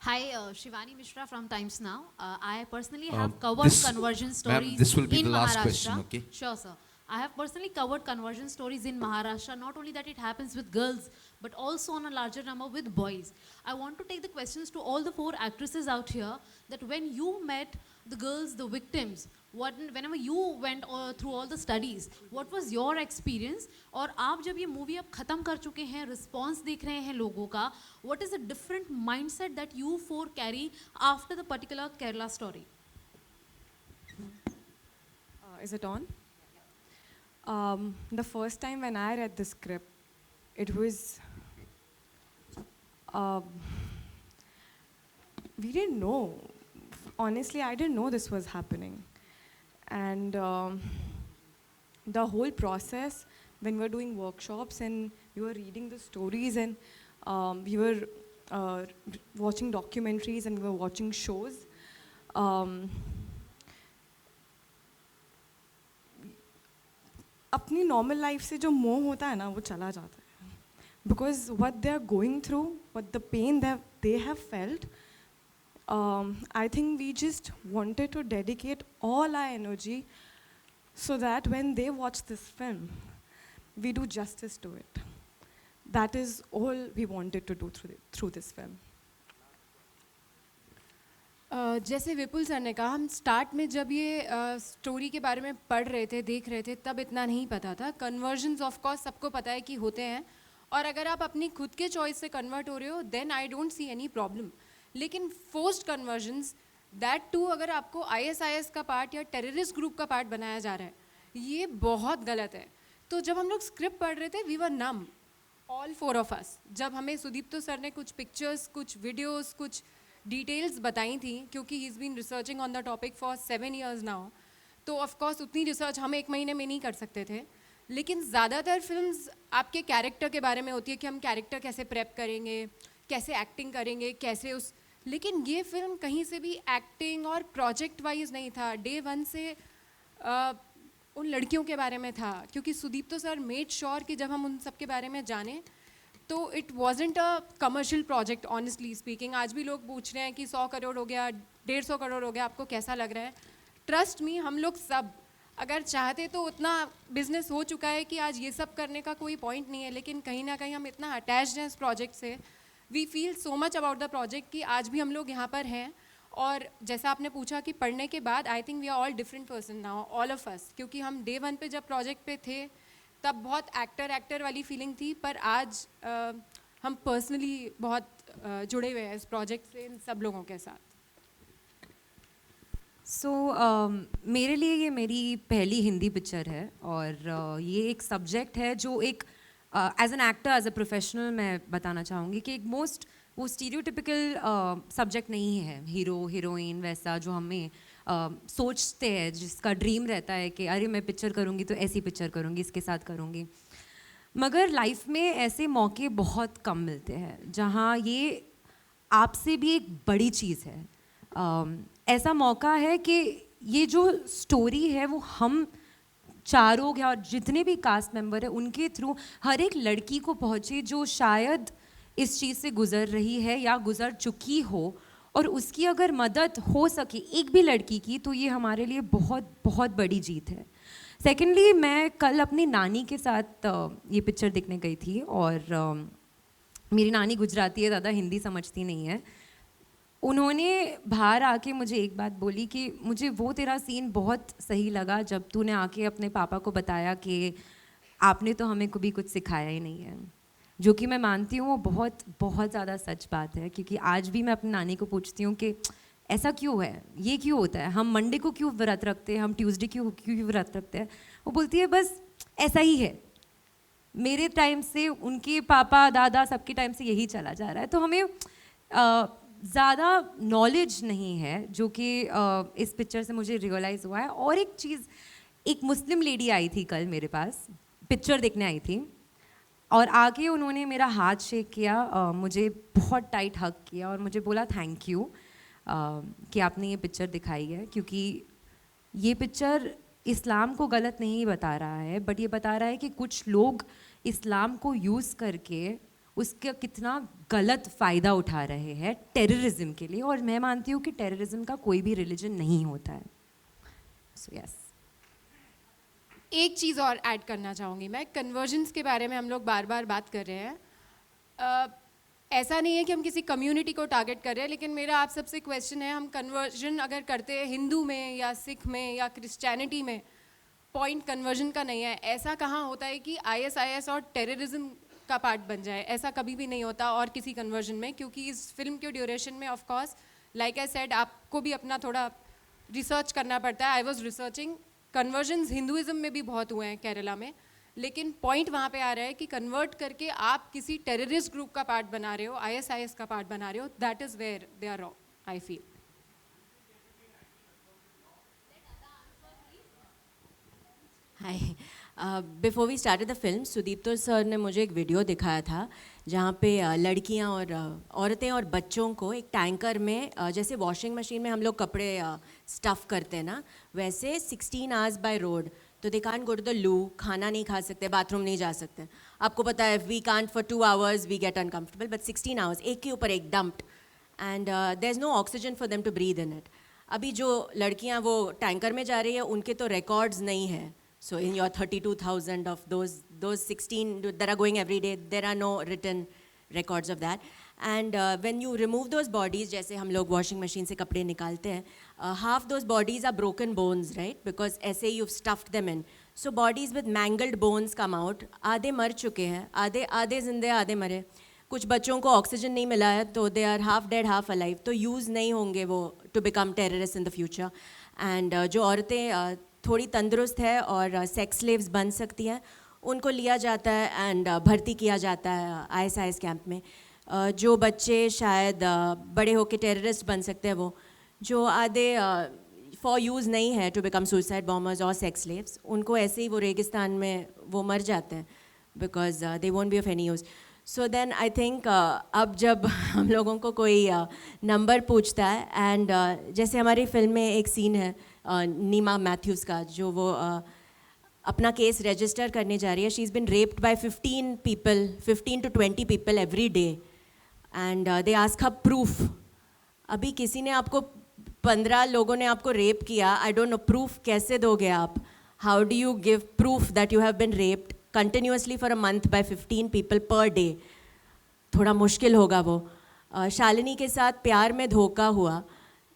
Hi, Shivani Mishra from Times Now. I personally have covered this- conversion ma'am, stories this will be in the last Maharashtra. question, okay? Sure, sir. I have personally covered conversion stories in Maharashtra. Not only that it happens with girls, but also on a larger number with boys. I want to take the questions to all the 4 actresses out here, that when you met the girls, the victims, whenever you went through all the studies, what was your experience? और आप जब ये movie अब ख़त्म कर चुके हैं, response देख रहे हैं लोगों का, what is the different mindset that you 4 carry after the particular Kerala story? Is it on? The first time when I read the script, it was, we didn't know. Honestly, I didn't know this was happening. And the whole process, when we were doing workshops and we were reading the stories and we were watching documentaries and we were watching shows, अपनी normal life से जो मोह होता है ना वो चला जाता है because what they are going through what the pain they have felt I think we just wanted to dedicate all our energy so that when they watch this film we do justice to it. That is all we wanted to do through this film. जैसे विपुल sir ने कहा, हम start में जब ये story के बारे में पढ़ रहे थे, देख रहे थे, तब इतना नहीं पता था. कन्वर्जन्स ऑफ कोर्स सबको पता है कि होते हैं, और अगर आप अपनी खुद के चॉइस से कन्वर्ट हो रहे हो then I don't see any problem. लेकिन फोर्स्ड कन्वर्जन्स, दैट टू अगर आपको ISIS का पार्ट या टेररिस्ट ग्रुप का पार्ट बनाया जा रहा है, ये बहुत गलत है. तो जब हम लोग स्क्रिप्ट पढ़ रहे थे we were numb, all 4 of us. जब हमें सुदीप्तो सर ने कुछ पिक्चर्स, कुछ वीडियोस, कुछ डिटेल्स बताई थी, क्योंकि he is been researching on the topic for 7 years now, तो ऑफकोर्स उतनी रिसर्च हम 1 महीने में नहीं कर सकते थे. लेकिन ज़्यादातर फिल्म्स आपके कैरेक्टर के बारे में होती है कि हम कैरेक्टर कैसे प्रेप करेंगे, कैसे एक्टिंग करेंगे, कैसे उस. लेकिन ये फिल्म कहीं से भी एक्टिंग और प्रोजेक्ट वाइज नहीं था. डे 1 से उन लड़कियों के बारे में था, क्योंकि सुदीप्तो सर मेड श्योर कि जब हम उन सब के बारे में जाने तो it wasn't a commercial project. Honestly speaking, आज भी लोग पूछ रहे हैं कि 100 करोड़ हो गया, 150 करोड़ हो गया, आपको कैसा लग रहा है. ट्रस्ट मी, हम लोग सब अगर चाहते तो उतना बिजनेस हो चुका है कि आज ये सब करने का कोई पॉइंट नहीं है. लेकिन कहीं ना कहीं हम इतना अटैच्ड हैं इस प्रोजेक्ट से, we feel so much about the project कि आज भी हम लोग यहाँ पर हैं. और जैसा आपने पूछा कि पढ़ने के बाद, I think we are all different person now, all of us. क्योंकि हम डे 1 पे जब प्रोजेक्ट पे थे तब बहुत एक्टर वाली फीलिंग थी, पर आज हम पर्सनली बहुत जुड़े हुए हैं इस प्रोजेक्ट से, इन सब लोगों के साथ. सो मेरे लिए ये मेरी पहली हिंदी पिक्चर है, और ये एक सब्जेक्ट है जो एक as an actor, as a professional मैं बताना चाहूँगी कि एक मोस्ट वो स्टीरियोटिपिकल सब्जेक्ट नहीं है, हीरो हीरोइन वैसा जो हमें सोचते हैं, जिसका ड्रीम रहता है कि अरे मैं पिक्चर करूँगी तो ऐसी पिक्चर करूँगी, इसके साथ करूँगी. मगर लाइफ में ऐसे मौके बहुत कम मिलते हैं जहाँ ये आपसे भी एक बड़ी चीज़ है. ऐसा मौका है कि ये जो स्टोरी है वो हम चारों या और जितने भी कास्ट मेंबर है उनके थ्रू हर एक लड़की को पहुँचे जो शायद इस चीज़ से गुज़र रही है या गुज़र चुकी हो, और उसकी अगर मदद हो सके एक भी लड़की की, तो ये हमारे लिए बहुत बहुत बड़ी जीत है। सेकेंडली, मैं कल अपनी नानी के साथ ये पिक्चर देखने गई थी, और मेरी नानी गुजराती है, ज़्यादा हिंदी समझती नहीं है। उन्होंने बाहर आके मुझे एक बात बोली कि मुझे वो तेरा सीन बहुत सही लगा जब तूने आके अपने पापा को बताया कि आपने तो हमें कभी कुछ सिखाया ही नहीं है, जो कि मैं मानती हूँ वो बहुत बहुत ज़्यादा सच बात है। क्योंकि आज भी मैं अपनी नानी को पूछती हूँ कि ऐसा क्यों है, ये क्यों होता है, हम मंडे को क्यों व्रत रखते हैं, हम ट्यूसडे क्यों क्यों व्रत रखते हैं। वो बोलती है बस ऐसा ही है, मेरे टाइम से, उनके पापा दादा सबके टाइम से यही चला जा रहा है। तो हमें ज़्यादा नॉलेज नहीं है, जो कि इस पिक्चर से मुझे रियलाइज़ हुआ है। और एक चीज़, एक मुस्लिम लेडी आई थी कल मेरे पास, पिक्चर देखने आई थी, और आके उन्होंने मेरा हाथ शेक किया, मुझे बहुत टाइट हग किया और मुझे बोला थैंक यू कि आपने ये पिक्चर दिखाई है। क्योंकि ये पिक्चर इस्लाम को गलत नहीं बता रहा है, बट ये बता रहा है कि कुछ लोग इस्लाम को यूज़ करके उसका कितना गलत फ़ायदा उठा रहे हैं टेररिज्म के लिए। और मैं मानती हूँ कि टेररिज्म का कोई भी रिलीजन नहीं होता है। So yes. एक चीज़ और ऐड करना चाहूँगी मैं, कन्वर्जन्स के बारे में हम लोग बार बार बात कर रहे हैं। ऐसा नहीं है कि हम किसी कम्युनिटी को टारगेट कर रहे हैं, लेकिन मेरा आप सबसे क्वेश्चन है, हम कन्वर्जन अगर करते हैं हिंदू में या सिख में या क्रिश्चियनिटी में, पॉइंट कन्वर्जन का नहीं है। ऐसा कहाँ होता है कि ISIS और टेररिज्म का पार्ट बन जाए, ऐसा कभी भी नहीं होता और किसी कन्वर्जन में। क्योंकि इस फिल्म के ड्यूरेशन में of course like I said आपको भी अपना थोड़ा रिसर्च करना पड़ता है। I was researching, convergence Hinduism में भी बहुत हुए हैं केरला में, लेकिन पॉइंट वहाँ पे आ रहा है कि कन्वर्ट करके आप किसी टेररिस्ट ग्रुप का पार्ट बना रहे हो, ISIS का पार्ट बना रहे हो, that is where they are wrong I feel. Hi, before we started the film, Sudipto sir ने मुझे एक वीडियो दिखाया था जहाँ पे लड़कियाँ और औरतें और बच्चों को एक टैंकर में, जैसे वॉशिंग मशीन में हम लोग कपड़े स्टफ़ करते हैं ना, वैसे 16 आवर्स बाय रोड, तो they can't go to the loo, खाना नहीं खा सकते, बाथरूम नहीं जा सकते। आपको पता है we can't for 2 hours we get uncomfortable, but 16 hours एक के ऊपर एक dumped, and there is no oxygen for them to breathe in it. अभी जो लड़कियाँ वो टैंकर में जा रही है उनके तो रिकॉर्ड्स नहीं है। So in your 32,000 of those 16 that are going every day, there are no written records of that. And when you remove those bodies, जैसे हम लोग washing machine से कपड़े निकालते हैं, half those bodies are broken bones, right? Because ऐसे you've stuffed them in. So bodies with mangled bones come out. आधे मर चुके हैं, आधे जिंदे, आधे मरे। कुछ बच्चों को ऑक्सीजन नहीं मिला है तो they are half dead, half alive. तो यूज़ नहीं होंगे वो to become terrorists in the future. And जो औरतें थोड़ी तंदुरुस्त है और सेक्स स्लेव्स बन सकती हैं, उनको लिया जाता है एंड भर्ती किया जाता है ISIS कैंप में। जो बच्चे शायद बड़े होकर टेररिस्ट बन सकते हैं, वो जो आधे फॉर यूज़ नहीं है टू बिकम सुसाइड बॉम्बर्स और सेक्स स्लेव्स, उनको ऐसे ही वो रेगिस्तान में वो मर जाते हैं because they won't be of any use. So then I think अब जब हम लोगों को कोई नंबर पूछता है, एंड जैसे हमारी फिल्म में एक सीन है नीमा मैथ्यूज़ का, जो वो अपना केस रजिस्टर करने जा रही है। She is been raped by 15 to 20 people every day, and they ask her proof. अभी किसी ने आपको 15 लोगों ने आपको रेप किया, आई डोंट नो, प्रूफ कैसे दोगे आप? How do you give proof that you have been raped continuously for a month by 15 people per day? थोड़ा मुश्किल होगा वो। शालिनी के साथ प्यार में धोखा हुआ,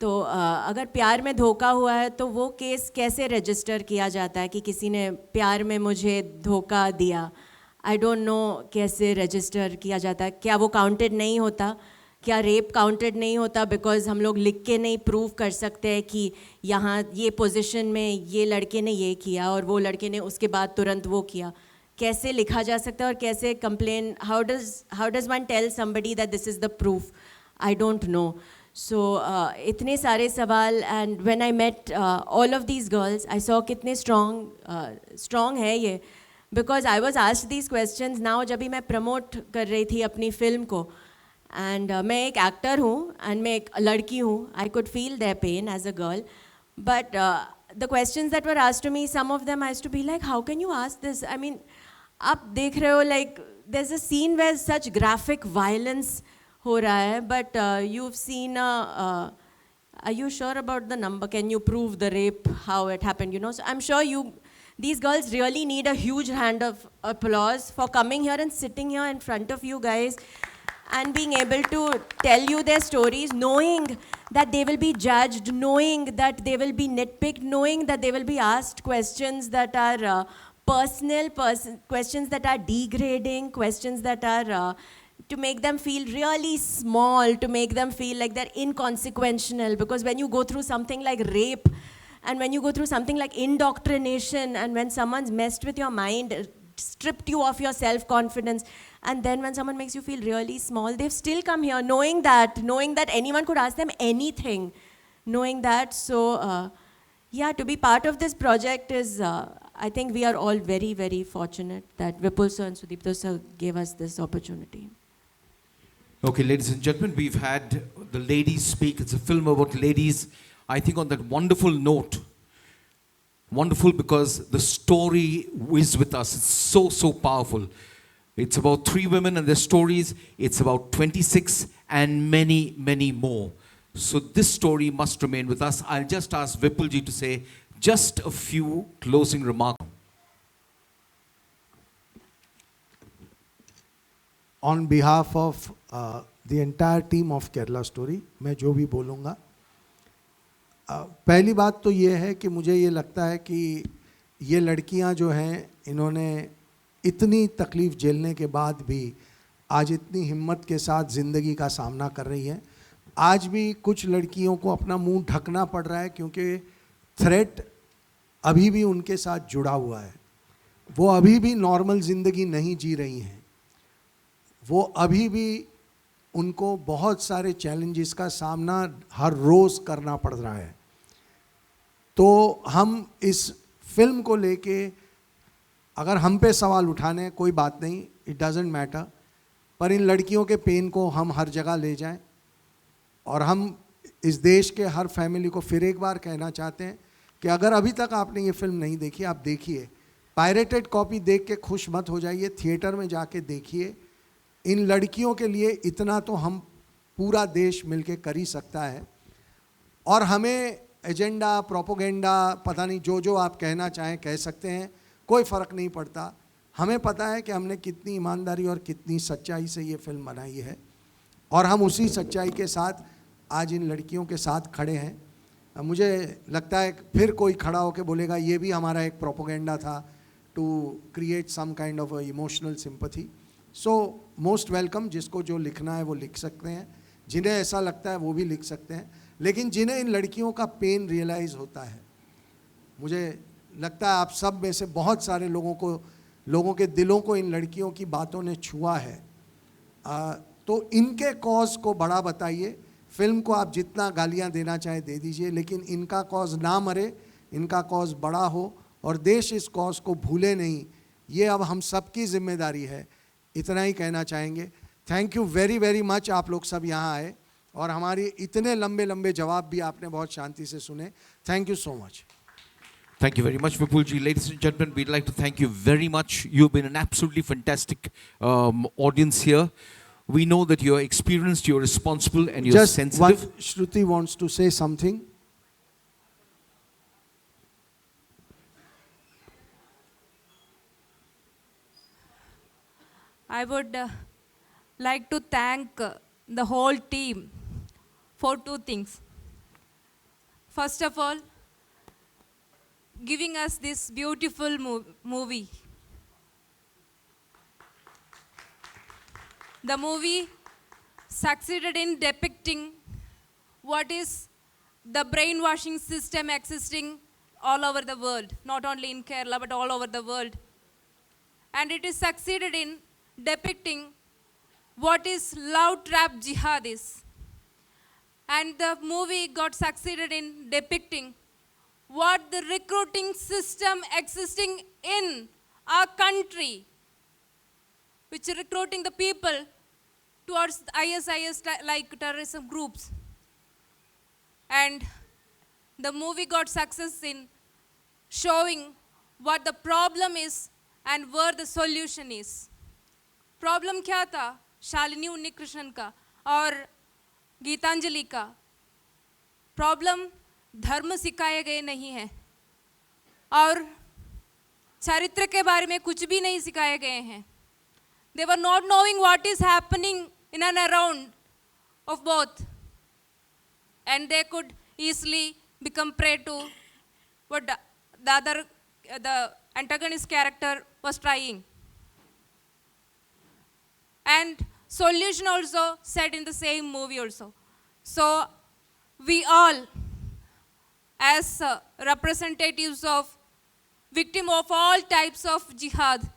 तो अगर प्यार में धोखा हुआ है तो वो केस कैसे रजिस्टर किया जाता है कि किसी ने प्यार में मुझे धोखा दिया? आई डोंट नो कैसे रजिस्टर किया जाता है। क्या वो काउंटेड नहीं होता? क्या रेप काउंटेड नहीं होता बिकॉज हम लोग लिख के नहीं प्रूव कर सकते हैं कि यहाँ ये पोजीशन में ये लड़के ने ये किया और वो लड़के ने उसके बाद तुरंत वो किया? कैसे लिखा जा सकता है और कैसे complain, how does one tell somebody that this is the proof? I don't know. So इतने सारे सवाल, and when I met all of these girls I saw कितने स्ट्रॉन्ग है ये, because I was asked these questions now जब भी मैं promote कर रही थी अपनी फिल्म को, एंड मैं एक एक्टर हूँ एंड मैं एक लड़की हूँ, I could feel their pain as a girl, but the questions that were asked to me, some of them I used to be like, how can you ask this? I mean, आप देख रहे हो, like, there's a scene where such graphic violence हो रहा है, but you've seen are you sure about the number? Can you prove the rape, how it happened, you know? So I'm sure these girls really need a huge hand of applause for coming here and sitting here in front of you guys and being able to tell you their stories, knowing that they will be judged, knowing that they will be nitpicked, knowing that they will be asked questions that are personal, questions that are degrading, questions that are to make them feel really small, to make them feel like they're inconsequential. Because when you go through something like rape, and when you go through something like indoctrination, and when someone's messed with your mind, stripped you of your self-confidence, and then when someone makes you feel really small, they've still come here knowing that anyone could ask them anything, knowing that. So yeah, to be part of this project is, I think we are all very, very fortunate that Vipul sir and Sudipto sir gave us this opportunity. Okay, ladies and gentlemen, we've had the ladies speak. It's a film about ladies. I think on that wonderful note, wonderful because the story is with us. It's so, so powerful. It's about 3 women and their stories. It's about 26 and many, many more. So this story must remain with us. I'll just ask Vipulji to say just a few closing remarks. On behalf of the entire team of Kerala Story, मैं जो भी बोलूँगा, पहली बात तो ये है कि मुझे ये लगता है कि ये लड़कियां जो हैं, इन्होंने इतनी तकलीफ़ झेलने के बाद भी आज इतनी हिम्मत के साथ ज़िंदगी का सामना कर रही हैं. आज भी कुछ लड़कियों को अपना मुंह ढकना पड़ रहा है क्योंकि थ्रेट अभी भी उनके साथ जुड़ा हुआ है. वो अभी भी नॉर्मल ज़िंदगी नहीं जी रही हैं. वो अभी भी उनको बहुत सारे चैलेंजेस का सामना हर रोज़ करना पड़ रहा है. तो हम इस फिल्म को लेके अगर हम पे सवाल उठाने, कोई बात नहीं, इट डजेंट मैटर, पर इन लड़कियों के पेन को हम हर जगह ले जाएं. और हम इस देश के हर फैमिली को फिर एक बार कहना चाहते हैं कि अगर अभी तक आपने ये फिल्म नहीं देखी, आप देखिए. पायरेटेड कॉपी देख के खुश मत हो जाइए, थिएटर में जाके देखिए. इन लड़कियों के लिए इतना तो हम पूरा देश मिलके कर ही सकता है. और हमें एजेंडा, प्रोपोगेंडा, पता नहीं जो आप कहना चाहें कह सकते हैं, कोई फ़र्क नहीं पड़ता. हमें पता है कि हमने कितनी ईमानदारी और कितनी सच्चाई से ये फिल्म बनाई है और हम उसी सच्चाई के साथ आज इन लड़कियों के साथ खड़े हैं. मुझे लगता है फिर कोई खड़ा होकर बोलेगा ये भी हमारा एक प्रोपोगेंडा था to create some kind of emotional sympathy. So most welcome. जिसको जो लिखना है वो लिख सकते हैं, जिन्हें ऐसा लगता है वो भी लिख सकते हैं, लेकिन जिन्हें इन लड़कियों का पेन रियलाइज़ होता है, मुझे लगता है आप सब में से बहुत सारे लोगों के दिलों को इन लड़कियों की बातों ने छुआ है. तो इनके कॉज को बड़ा बताइए. फिल्म को आप जितना गालियां देना चाहे दे दीजिए, लेकिन इनका कॉज ना मरे, इनका कॉज बड़ा हो और देश इस कॉज को भूले नहीं. ये अब हम सबकी जिम्मेदारी है. इतना ही कहना चाहेंगे. Thank you very very much. आप लोग सब यहाँ आए और हमारी इतने लंबे लंबे जवाब भी आपने बहुत शांति से सुने. Thank you so much. Thank you very much, Vipulji. Ladies and gentlemen, we'd like to thank you very much. You've been an absolutely fantastic audience here. We know that you're experienced, you're responsible, and you're Just sensitive. One, Shruti wants to say something. I would like to thank the whole team for 2 things. First of all, giving us this beautiful movie. The movie succeeded in depicting what is the brainwashing system existing all over the world, not only in Kerala but all over the world. And it is succeeded in depicting what is love trap jihad is. And the movie got succeeded in depicting what the recruiting system existing in our country, which is recruiting the people towards ISIS like terrorism groups. And the movie got success in showing what the problem is and where the solution is. Problem क्या था शालिनी उन्नीकृष्णन का और गीतांजलि का? Problem धर्म सिखाए गए नहीं हैं और चरित्र के बारे में कुछ भी नहीं सिखाए गए हैं. They were not knowing what is happening in and around of both, and they could easily become prey to what the antagonist character was trying. And solution also said in the same movie also. So we all, as representatives of victim of all types of jihad,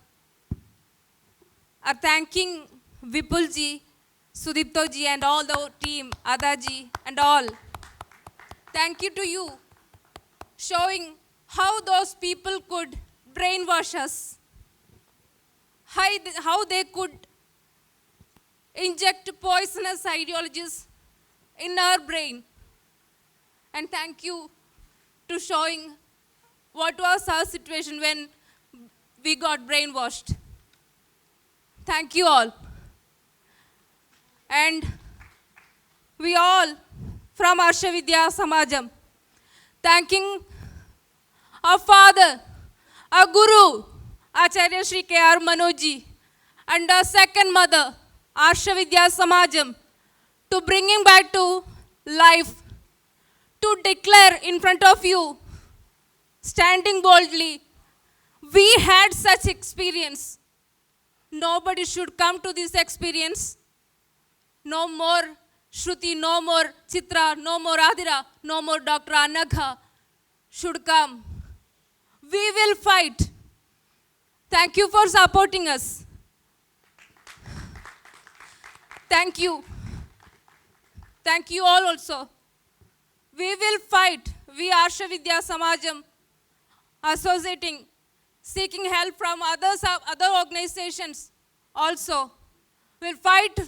are thanking Vipul ji, Sudipto ji and all the team, Ada ji and all. Thank you to you, showing how those people could brainwash us, how they could inject poisonous ideologies in our brain. And thank you to showing what was our situation when we got brainwashed. Thank you all. And we all from Arsha Vidya Samajam, thanking our father, our guru, Acharya Shri K.R. Manoj ji, and our second mother, Arsha Vidya Samajam, to bringing back to life, to declare in front of you, standing boldly, we had such experience. Nobody should come to this experience. No more Shruti, no more Chitra, no more Adira, no more Dr. Anagha should come. We will fight. Thank you for supporting us. Thank you. Thank you all also. We will fight. We Arsha Vidya Samajam, associating, seeking help from other organizations also, will fight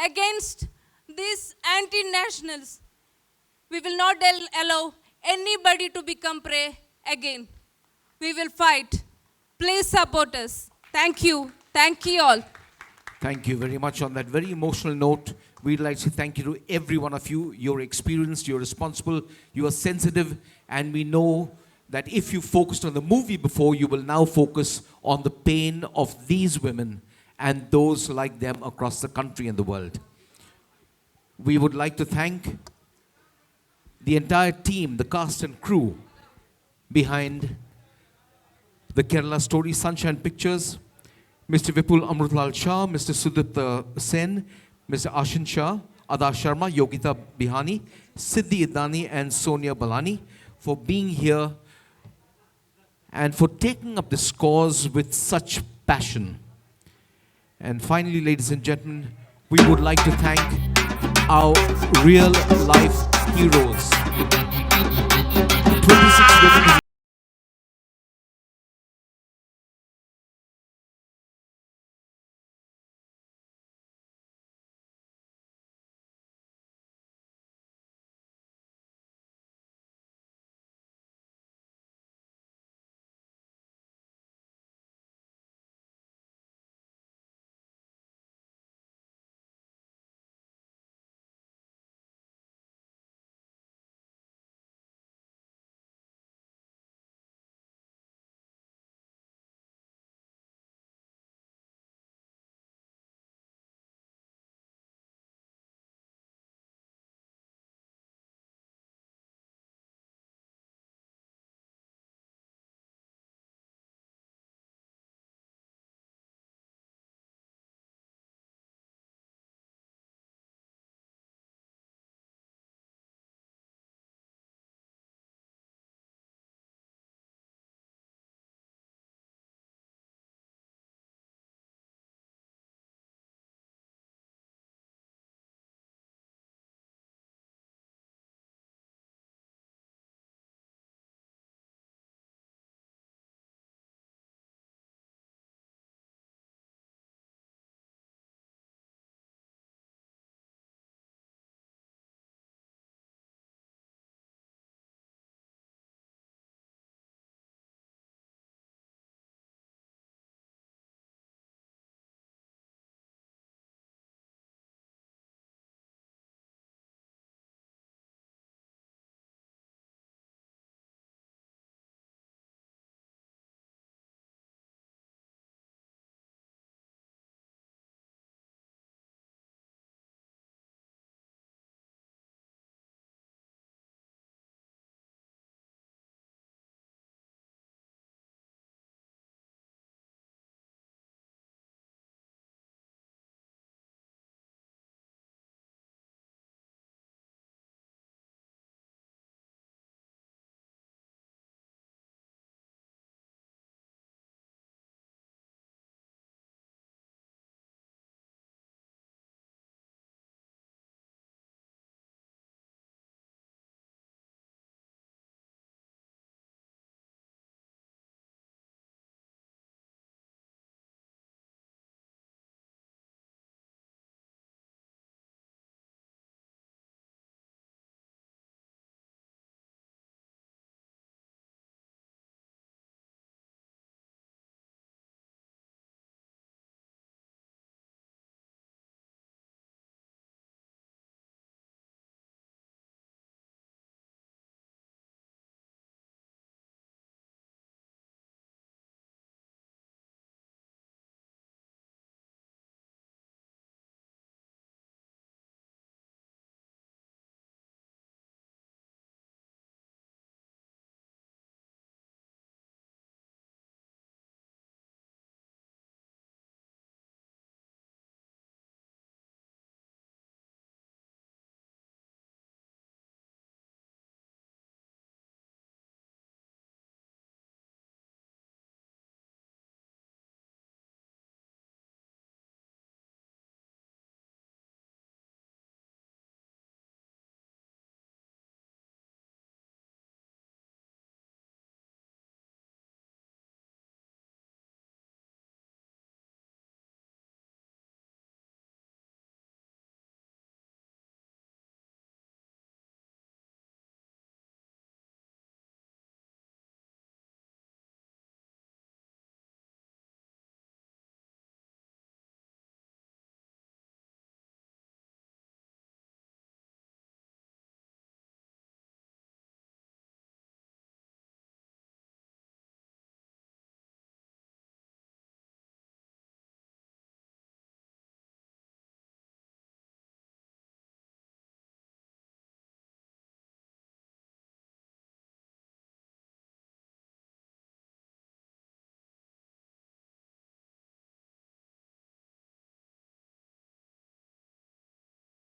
against these anti-nationals. We will not allow anybody to become prey again. We will fight. Please support us. Thank you. Thank you all. Thank you very much. On that very emotional note, we'd like to thank you to every one of you. You're experienced, you're responsible, you are sensitive, and we know that if you focused on the movie before, you will now focus on the pain of these women and those like them across the country and the world. We would like to thank the entire team, the cast and crew behind the Kerala Story Sunshine Pictures, Mr. Vipul Amrutlal Shah, Mr. Sudipta Sen, Mr. Ashin Shah, Ada Sharma, Yogita Bihani, Siddhi Idani and Sonia Balani for being here and for taking up this cause with such passion. And finally, ladies and gentlemen, we would like to thank our real life heroes. 26 women